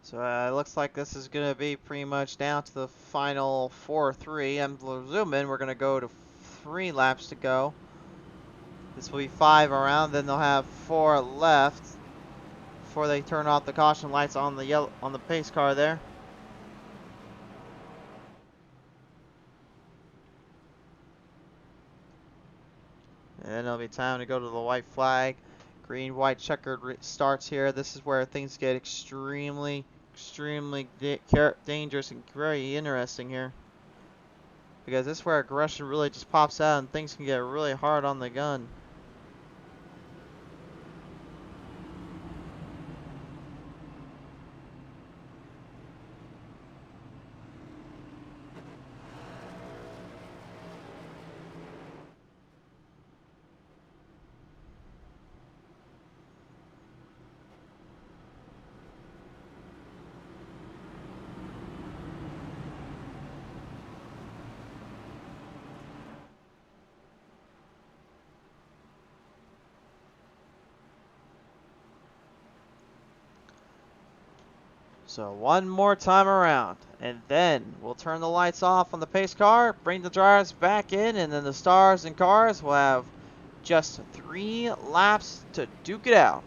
So it looks like this is going to be pretty much down to the final 4-3. I'm presuming we're going to go to 3 laps to go. This will be 5 around, then they'll have 4 left before they turn off the caution lights on the pace car there. And then it'll be time to go to the white flag. Green, white, checkered starts here. This is where things get extremely dangerous and very interesting here. Because this is where aggression really just pops out and things can get really hard on the gun. So one more time around, and then we'll turn the lights off on the pace car, bring the drivers back in, and then the stars and cars will have just 3 laps to duke it out.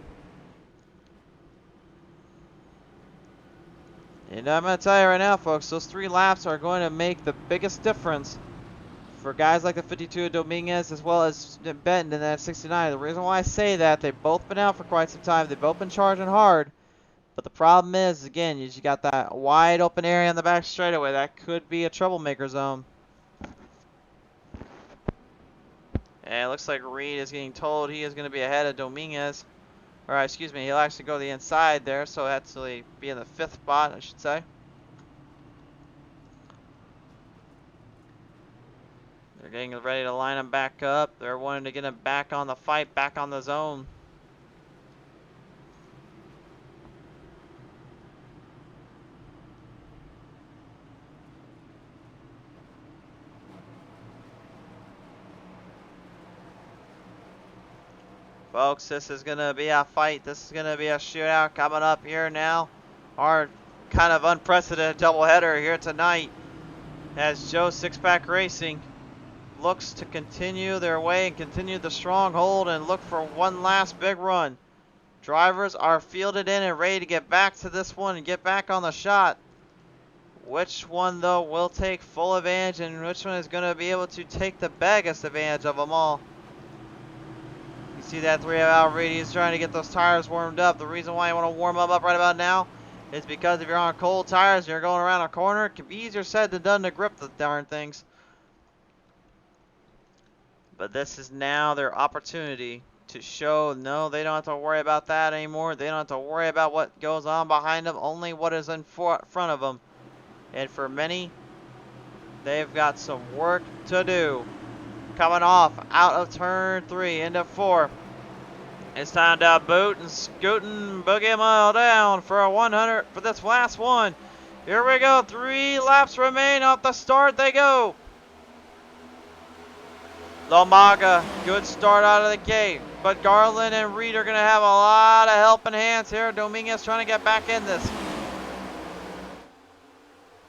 And I'm going to tell you right now, folks, those 3 laps are going to make the biggest difference for guys like the 52 Dominguez as well as Benton in that 69. The reason why I say that, they've both been out for quite some time. They've both been charging hard. But the problem is, again, you got that wide open area on the back straightaway. That could be a troublemaker zone. And it looks like Reed is getting told he is going to be ahead of Dominguez. Or, excuse me, he'll actually go to the inside there, so he'll actually be in the 5th spot, I should say. They're getting ready to line him back up. They're wanting to get him back on the fight, back on the zone. Folks, this is going to be a fight. This is going to be a shootout coming up here now. Our kind of unprecedented doubleheader here tonight as Joe Sixpack Racing looks to continue their way and continue the stronghold and look for one last big run. Drivers are fielded in and ready to get back to this one and get back on the shot. Which one, though, will take full advantage and which one is going to be able to take the biggest advantage of them all? You see that 3 out radius trying to get those tires warmed up. The reason why you want to warm them up right about now is because if you're on cold tires and you're going around a corner, it can be easier said than done to grip the darn things. But this is now their opportunity to show, no, they don't have to worry about that anymore. They don't have to worry about what goes on behind them, only what is in front of them. And for many, they've got some work to do. Coming off out of turn 3 into 4. It's time to Boot-Scootin Boogie mile down for a 100 for this last one. Here we go. 3 laps remain. Off the start they go. Lomaga, good start out of the gate. But Garland and Reed are going to have a lot of helping hands here. Dominguez trying to get back in this.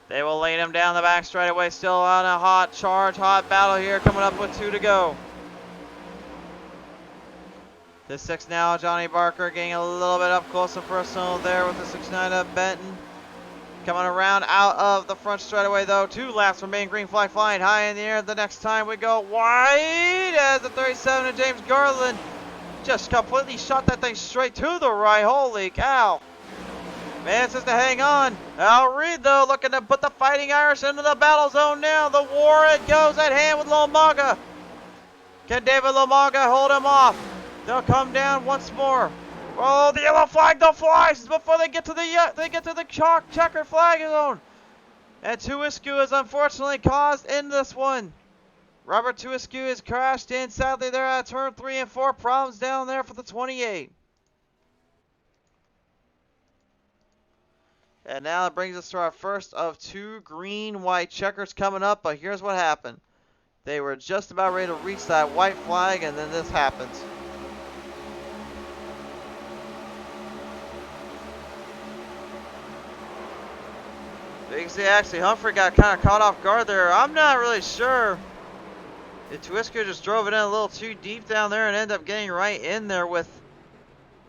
They will lay him down the back straightaway. Still on a hot battle here. Coming up with 2 to go. The 6 now, Johnny Barker getting a little bit up close and personal there with the 6-9 of Benton. Coming around out of the front straightaway though. 2 laps remain. Green flag flying high in the air. The next time we go wide as the 37 of James Garland just completely shot that thing straight to the right. Holy cow. Man says to hang on. Al Reed, though, looking to put the Fighting Irish into the battle zone now. The war, it goes at hand with Lomaga. Can David Lomaga hold him off? They'll come down once more. Oh, the yellow flag, the flies before they get to the checker flag zone. And Tuiscu is unfortunately caused in this one. Robert Tuiscu has crashed in. Sadly, they're at turn 3 and 4. Problems down there for the 28. And now it brings us to our first of 2 green-white checkers coming up. But here's what happened. They were just about ready to reach that white flag, and then this happens. You can see actually Humphrey got kind of caught off guard there. I'm not really sure if Tuiscu just drove it in a little too deep down there and ended up getting right in there with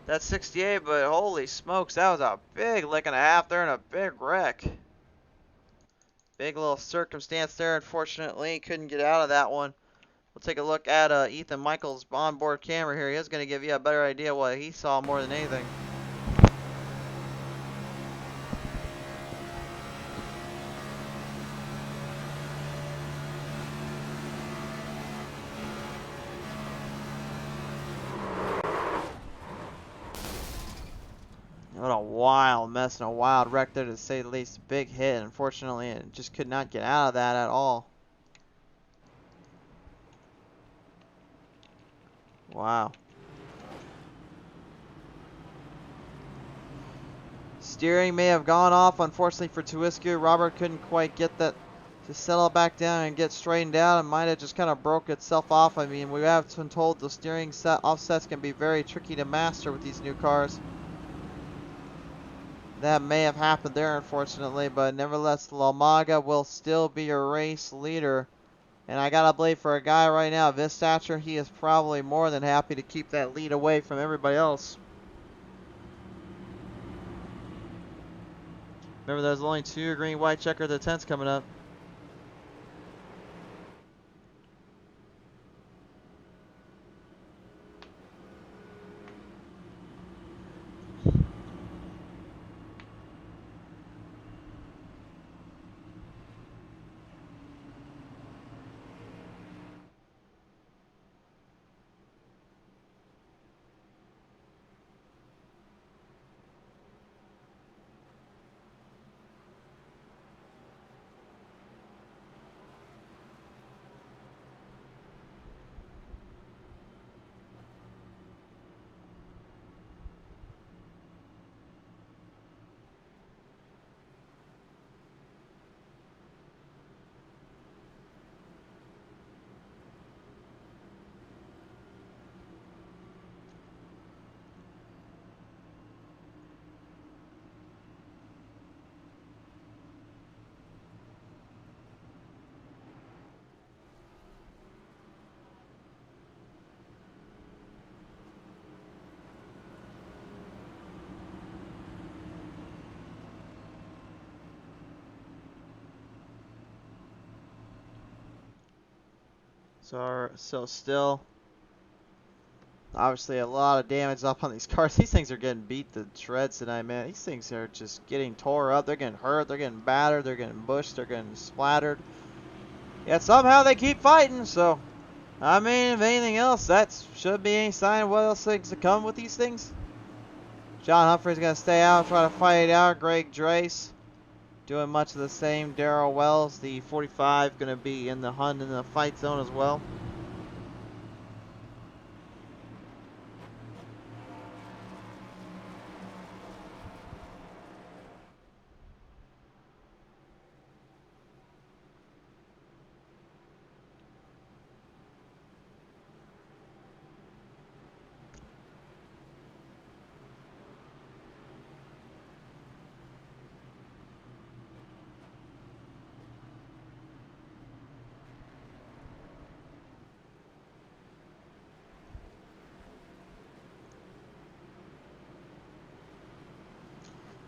that 68, but holy smokes, that was a big lick and a half there and a big wreck. Big little circumstance there, unfortunately. Couldn't get out of that one. We'll take a look at Ethan Michaels' onboard camera here. He's going to give you a better idea what he saw more than anything. What a wild mess and a wild wreck there, to say the least. Big hit, unfortunately, and just could not get out of that at all. Wow. Steering may have gone off, unfortunately, for Tuiscu. Robert couldn't quite get that to settle back down and get straightened out. It might have just kind of broke itself off. I mean, we have been told the steering offsets can be very tricky to master with these new cars. that may have happened there, unfortunately, but nevertheless, Lomaga will still be your race leader. And I gotta believe for a guy right now of his stature, he is probably more than happy to keep that lead away from everybody else. Remember, there's only 2 green, white checker the 10s coming up. So still, obviously a lot of damage up on these cars. These things are getting beat to shreds tonight, man. These things are just getting tore up. They're getting hurt. They're getting battered. They're getting bushed. They're getting splattered. Yet somehow they keep fighting. So, I mean, if anything else, that should be any sign of what else things to come with these things. John Humphrey's going to stay out, try to fight it out. Greg Drace doing much of the same. Darrell Wells, the 45, going to be in the hunt in the fight zone as well.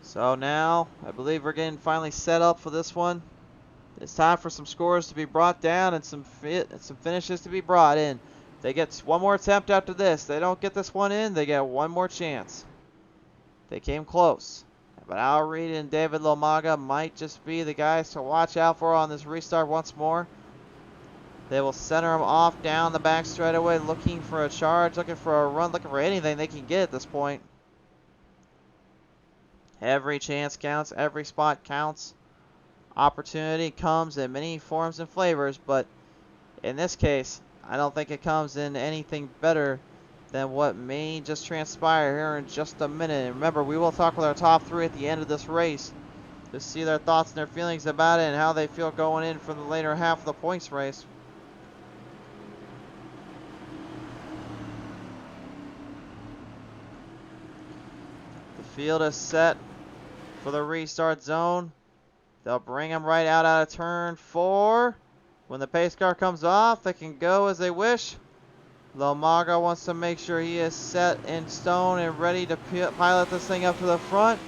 So now, I believe we're getting finally set up for this one. It's time for some scores to be brought down and some finishes to be brought in. They get one more attempt after this. They don't get this one in, they get one more chance. They came close. But Al Reed and David Lomaga might just be the guys to watch out for on this restart once more. They will center them off down the back straightaway, looking for a charge, looking for a run, looking for anything they can get at this point. Every chance counts, every spot counts. Opportunity comes in many forms and flavors, but in this case, I don't think it comes in anything better than what may just transpire here in just a minute. And remember, we will talk with our top 3 at the end of this race to see their thoughts and their feelings about it and how they feel going in for the later half of the points race. The field is set for the restart zone. They'll bring them right out of turn 4. When the pace car comes off, they can go as they wish. Lomaga wants to make sure he is set in stone and ready to pilot this thing up to the front.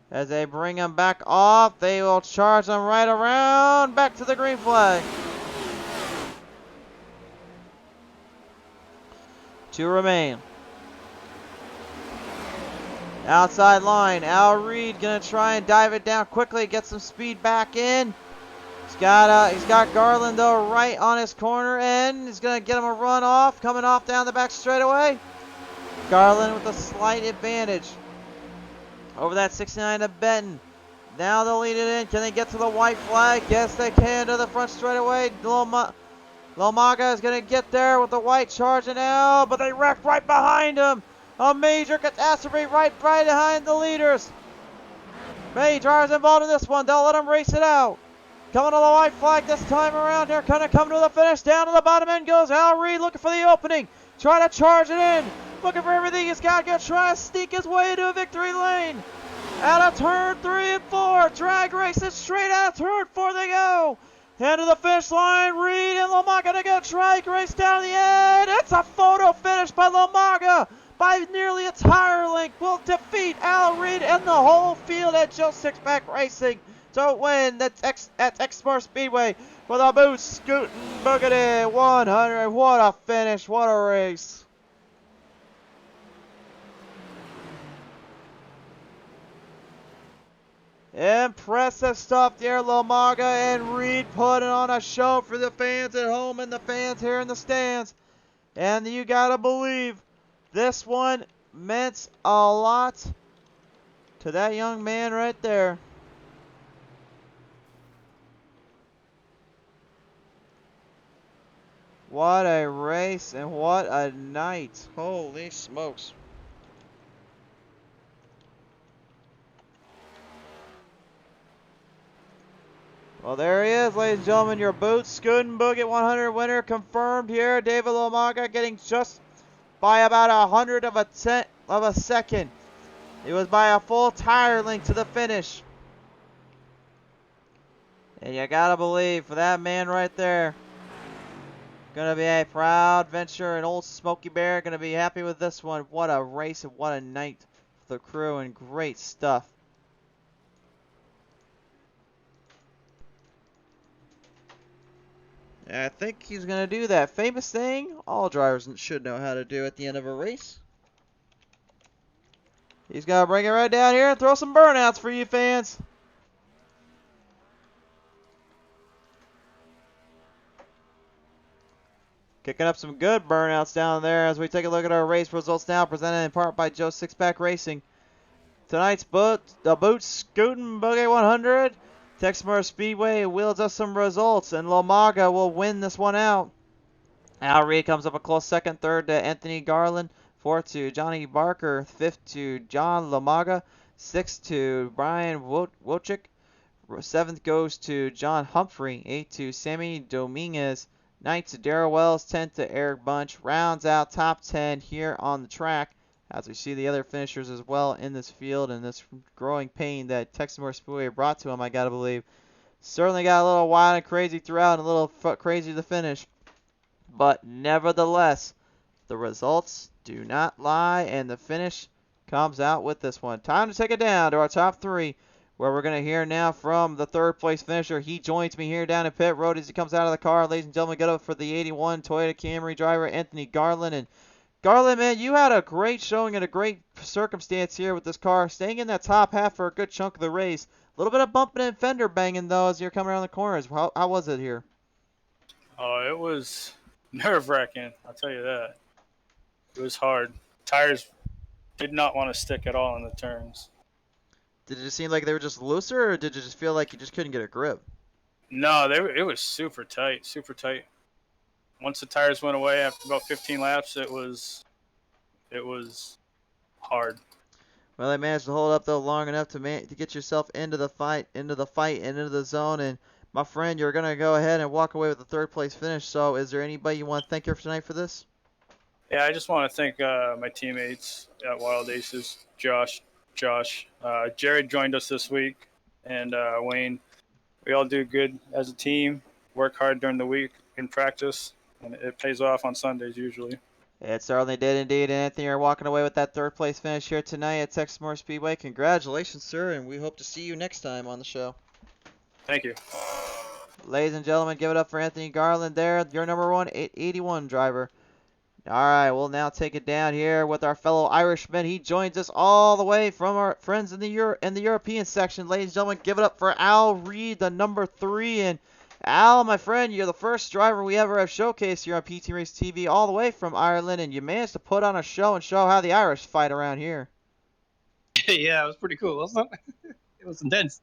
As they bring him back off, they will charge them right around back to the green flag. 2 remain. Outside line, Al Reed gonna try and dive it down quickly, get some speed back in. He's got Garland though right on his corner end. He's gonna get him a run off, coming off down the back straightaway. Garland with a slight advantage over that 69 to Benton. Now they'll lead it in. Can they get to the white flag? Yes, they can to the front straightaway. Lomaga is gonna get there with the white charging out, but they wrecked right behind him. A major catastrophe right behind the leaders. Many drivers involved in this one. They'll let them race it out. Coming to the white flag this time around. They're going to come to the finish. Down to the bottom end goes Al Reed looking for the opening. Trying to charge it in. Looking for everything he's got. Going to try to sneak his way into a victory lane. Out of turn 3 and 4. Drag racing straight out of turn 4 they go. Into the finish line. Reed and Lamaga to go drag race down the end. It's a photo finish by Lamaga by nearly a tire length. Will defeat Al Reed and the whole field at Joe Sixpack Racing to win at Texas Motor Speedway for the Boot-Scootin Boogie 100. What a finish. What a race. Impressive stuff there, Lamaga and Reed putting on a show for the fans at home and the fans here in the stands. And you gotta believe this one meant a lot to that young man right there. What a race and what a night. Holy smokes. Well, there he is, ladies and gentlemen, your Boot-Scootin Boogie 100 winner confirmed here. David Lamaga getting just by about 100 of a second. It was by a full tire length to the finish. And you gotta believe, for that man right there, gonna be a proud venture, and old Smokey Bear gonna be happy with this one. What a race and what a night for the crew, and great stuff. And I think he's going to do that famous thing all drivers should know how to do at the end of a race. He's going to bring it right down here and throw some burnouts for you fans. Kicking up some good burnouts down there as we take a look at our race results now, presented in part by Joe Sixpack Racing. Tonight's the Boot-Scootin Boogie 100. Texas Motor Speedway wheels us some results, and Lamaga will win this one out. Al Reed comes up a close second, third to Anthony Garland, fourth to Johnny Barker, fifth to John Lamaga, sixth to Brian Wojcik, seventh goes to John Humphrey, eighth to Sammy Dominguez, ninth to Darrell Wells, 10th to Eric Bunch. Rounds out top 10 here on the track, as we see the other finishers as well in this field and this growing pain that Texas Motor Speedway brought to him, I gotta believe. Certainly got a little wild and crazy throughout and a little crazy to finish. But nevertheless, the results do not lie, and the finish comes out with this one. Time to take it down to our top 3, where we're going to hear now from the third place finisher. He joins me here down in pit road as he comes out of the car. Ladies and gentlemen, get up for the 81 Toyota Camry driver, Anthony Garland. And Garland, man, you had a great showing in a great circumstance here with this car, staying in that top half for a good chunk of the race. A little bit of bumping and fender banging, though, as you're coming around the corners. How was it here? Oh, it was nerve-wracking, I'll tell you that. It was hard. Tires did not want to stick at all in the turns. Did it just seem like they were just looser, or did it just feel like you just couldn't get a grip? No, it was super tight, super tight. Once the tires went away after about 15 laps, it was hard. Well, they managed to hold up though long enough to get yourself into the fight, and into the zone. And my friend, you're gonna go ahead and walk away with the third place finish. So, is there anybody you want to thank here for tonight for this? Yeah, I just want to thank my teammates at Wild Aces, Josh, Jared joined us this week, and Wayne. We all do good as a team, work hard during the week in practice, and it pays off on Sundays usually. It certainly did indeed. And Anthony, you're walking away with that third place finish here tonight at Texas Motor Speedway. Congratulations, sir, and we hope to see you next time on the show. Thank you. Ladies and gentlemen, give it up for Anthony Garland there, your number 181 driver. All right, we'll now take it down here with our fellow Irishman. He joins us all the way from our friends in the European section. Ladies and gentlemen, give it up for Al Reed, the number 3. And Al, my friend, you're the first driver we ever have showcased here on PTM Racing TV, all the way from Ireland, and you managed to put on a show and show how the Irish fight around here. Yeah, it was pretty cool, wasn't it? It was intense.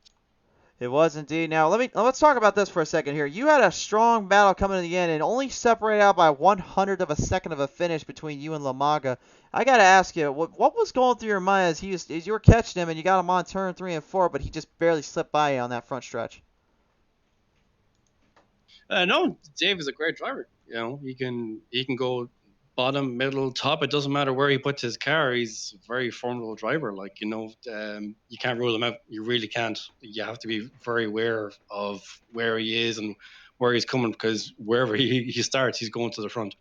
It was indeed. Now let's talk about this for a second here. You had a strong battle coming to the end, and only separated out by 100 of a second of a finish between you and Lamaga. I gotta ask you, what was going through your mind as you were catching him and you got him on turn 3 and 4, but he just barely slipped by you on that front stretch? No, Dave is a great driver. You know, he can go bottom, middle, top. It doesn't matter where he puts his car. He's a very formidable driver. You can't rule him out. You really can't. You have to be very aware of where he is and where he's coming, because wherever he starts, he's going to the front.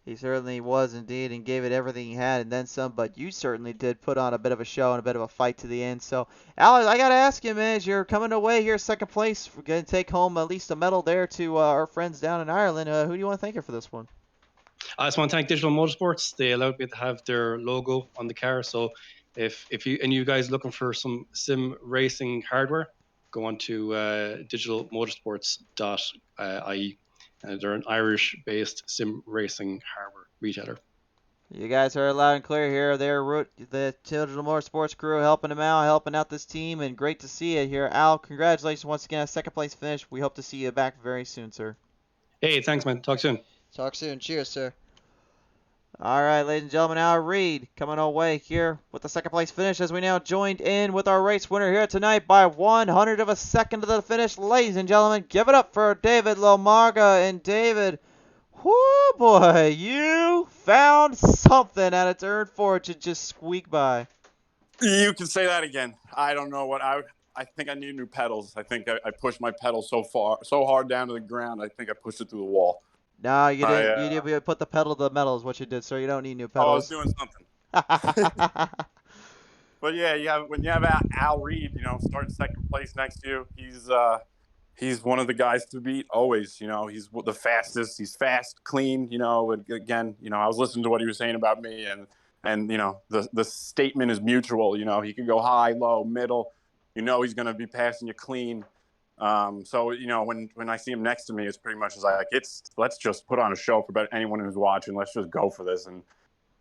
He certainly was indeed and gave it everything he had and then some, but you certainly did put on a bit of a show and a bit of a fight to the end. So, Alex, I got to ask you, man, as you're coming away here second place, we're going to take home at least a medal there to our friends down in Ireland. Who do you want to thank you for this one? I just want to thank Digital Motorsports. They allowed me to have their logo on the car. So if you guys looking for some sim racing hardware, go on to digitalmotorsports.ie. They're an Irish-based sim racing hardware retailer. You guys heard loud and clear here. They're the Digital Motorsports crew helping him out, helping out this team, and great to see you here. Al, congratulations once again, a second place finish. We hope to see you back very soon, sir. Hey, thanks, man. Talk soon. Talk soon. Cheers, sir. All right, ladies and gentlemen, Al Reed coming away here with the second place finish as we now joined in with our race winner here tonight by 100 of a second to the finish. Ladies and gentlemen, give it up for David Lomarga. And David, whoo boy, you found something at a turn 4 to just squeak by. You can say that again. I don't know what I think I need new pedals. I think I pushed my pedal so hard down to the ground. I think I pushed it through the wall. No, you didn't. You didn't put the pedal to the metal is what you did, sir. You don't need new Oh, I was pedals. doing something. But yeah, when you have Al Reed, starting second place next to you, he's one of the guys to beat always. He's the fastest. He's fast, clean. Again, I was listening to what he was saying about me, and the statement is mutual. He can go high, low, middle. He's going to be passing you clean. So when I see him next to me, it's pretty much like let's just put on a show for anyone who's watching. Let's just go for this. And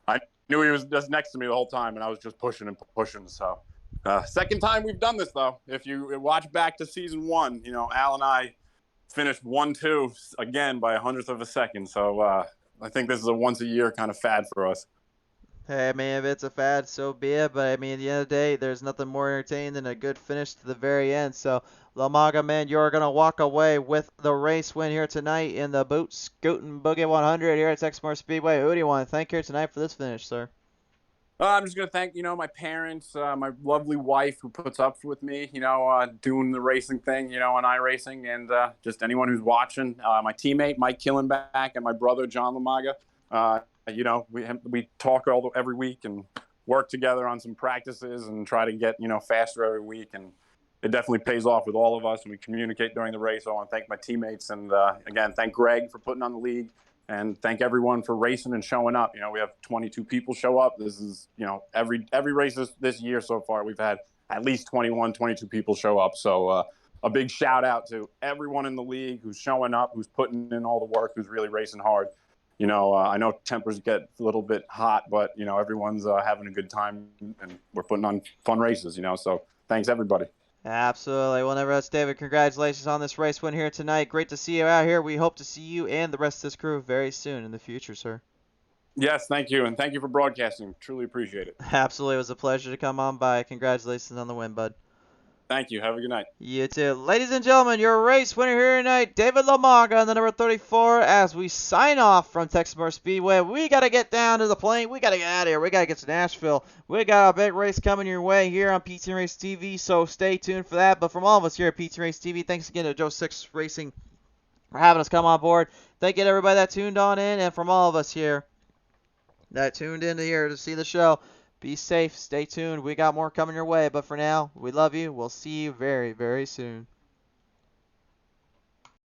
I knew he was just next to me the whole time, and I was just pushing and pushing. So second time we've done this though. If you watch back to season 1, Al and I finished 1-2 again by 100th of a second. So I think this is a once a year kind of fad for us. Hey, man, if it's a fad, so be it. But, I mean, at the end of the day, there's nothing more entertaining than a good finish to the very end. So, Lomarga, man, you're going to walk away with the race win here tonight in the Boot-Scootin Boogie 100 here at Texas Motor Speedway. Who do you want to thank here tonight for this finish, sir? I'm just going to thank, my parents, my lovely wife who puts up with me, doing the racing thing, on iRacing, and just anyone who's watching. My teammate, Mike Killenback, and my brother, John Lomarga. We talk every week and work together on some practices and try to get, faster every week. And it definitely pays off with all of us. And we communicate during the race. So I want to thank my teammates. And again, thank Greg for putting on the league, and thank everyone for racing and showing up. We have 22 people show up. This is, every race this year so far, we've had at least 21, 22 people show up. So a big shout out to everyone in the league who's showing up, who's putting in all the work, who's really racing hard. I know tempers get a little bit hot, but, everyone's having a good time, and we're putting on fun races, so thanks, everybody. Absolutely. Well, nevertheless, David, congratulations on this race win here tonight. Great to see you out here. We hope to see you and the rest of this crew very soon in the future, sir. Yes, thank you, and thank you for broadcasting. Truly appreciate it. Absolutely. It was a pleasure to come on by. Congratulations on the win, bud. Thank you. Have a good night. You too. Ladies and gentlemen, your race winner here tonight, David Lomarga, on the number 34. As we sign off from Texas Motor Speedway, we got to get down to the plane. We got to get out of here. We got to get to Nashville. We got a big race coming your way here on PTM Racing TV, so stay tuned for that. But from all of us here at PTM Racing TV, thanks again to Joe Six Racing for having us come on board. Thank you to everybody that tuned on in, and from all of us here that tuned in here to see the show. Be safe. Stay tuned. We got more coming your way. But for now, we love you. We'll see you very, very soon.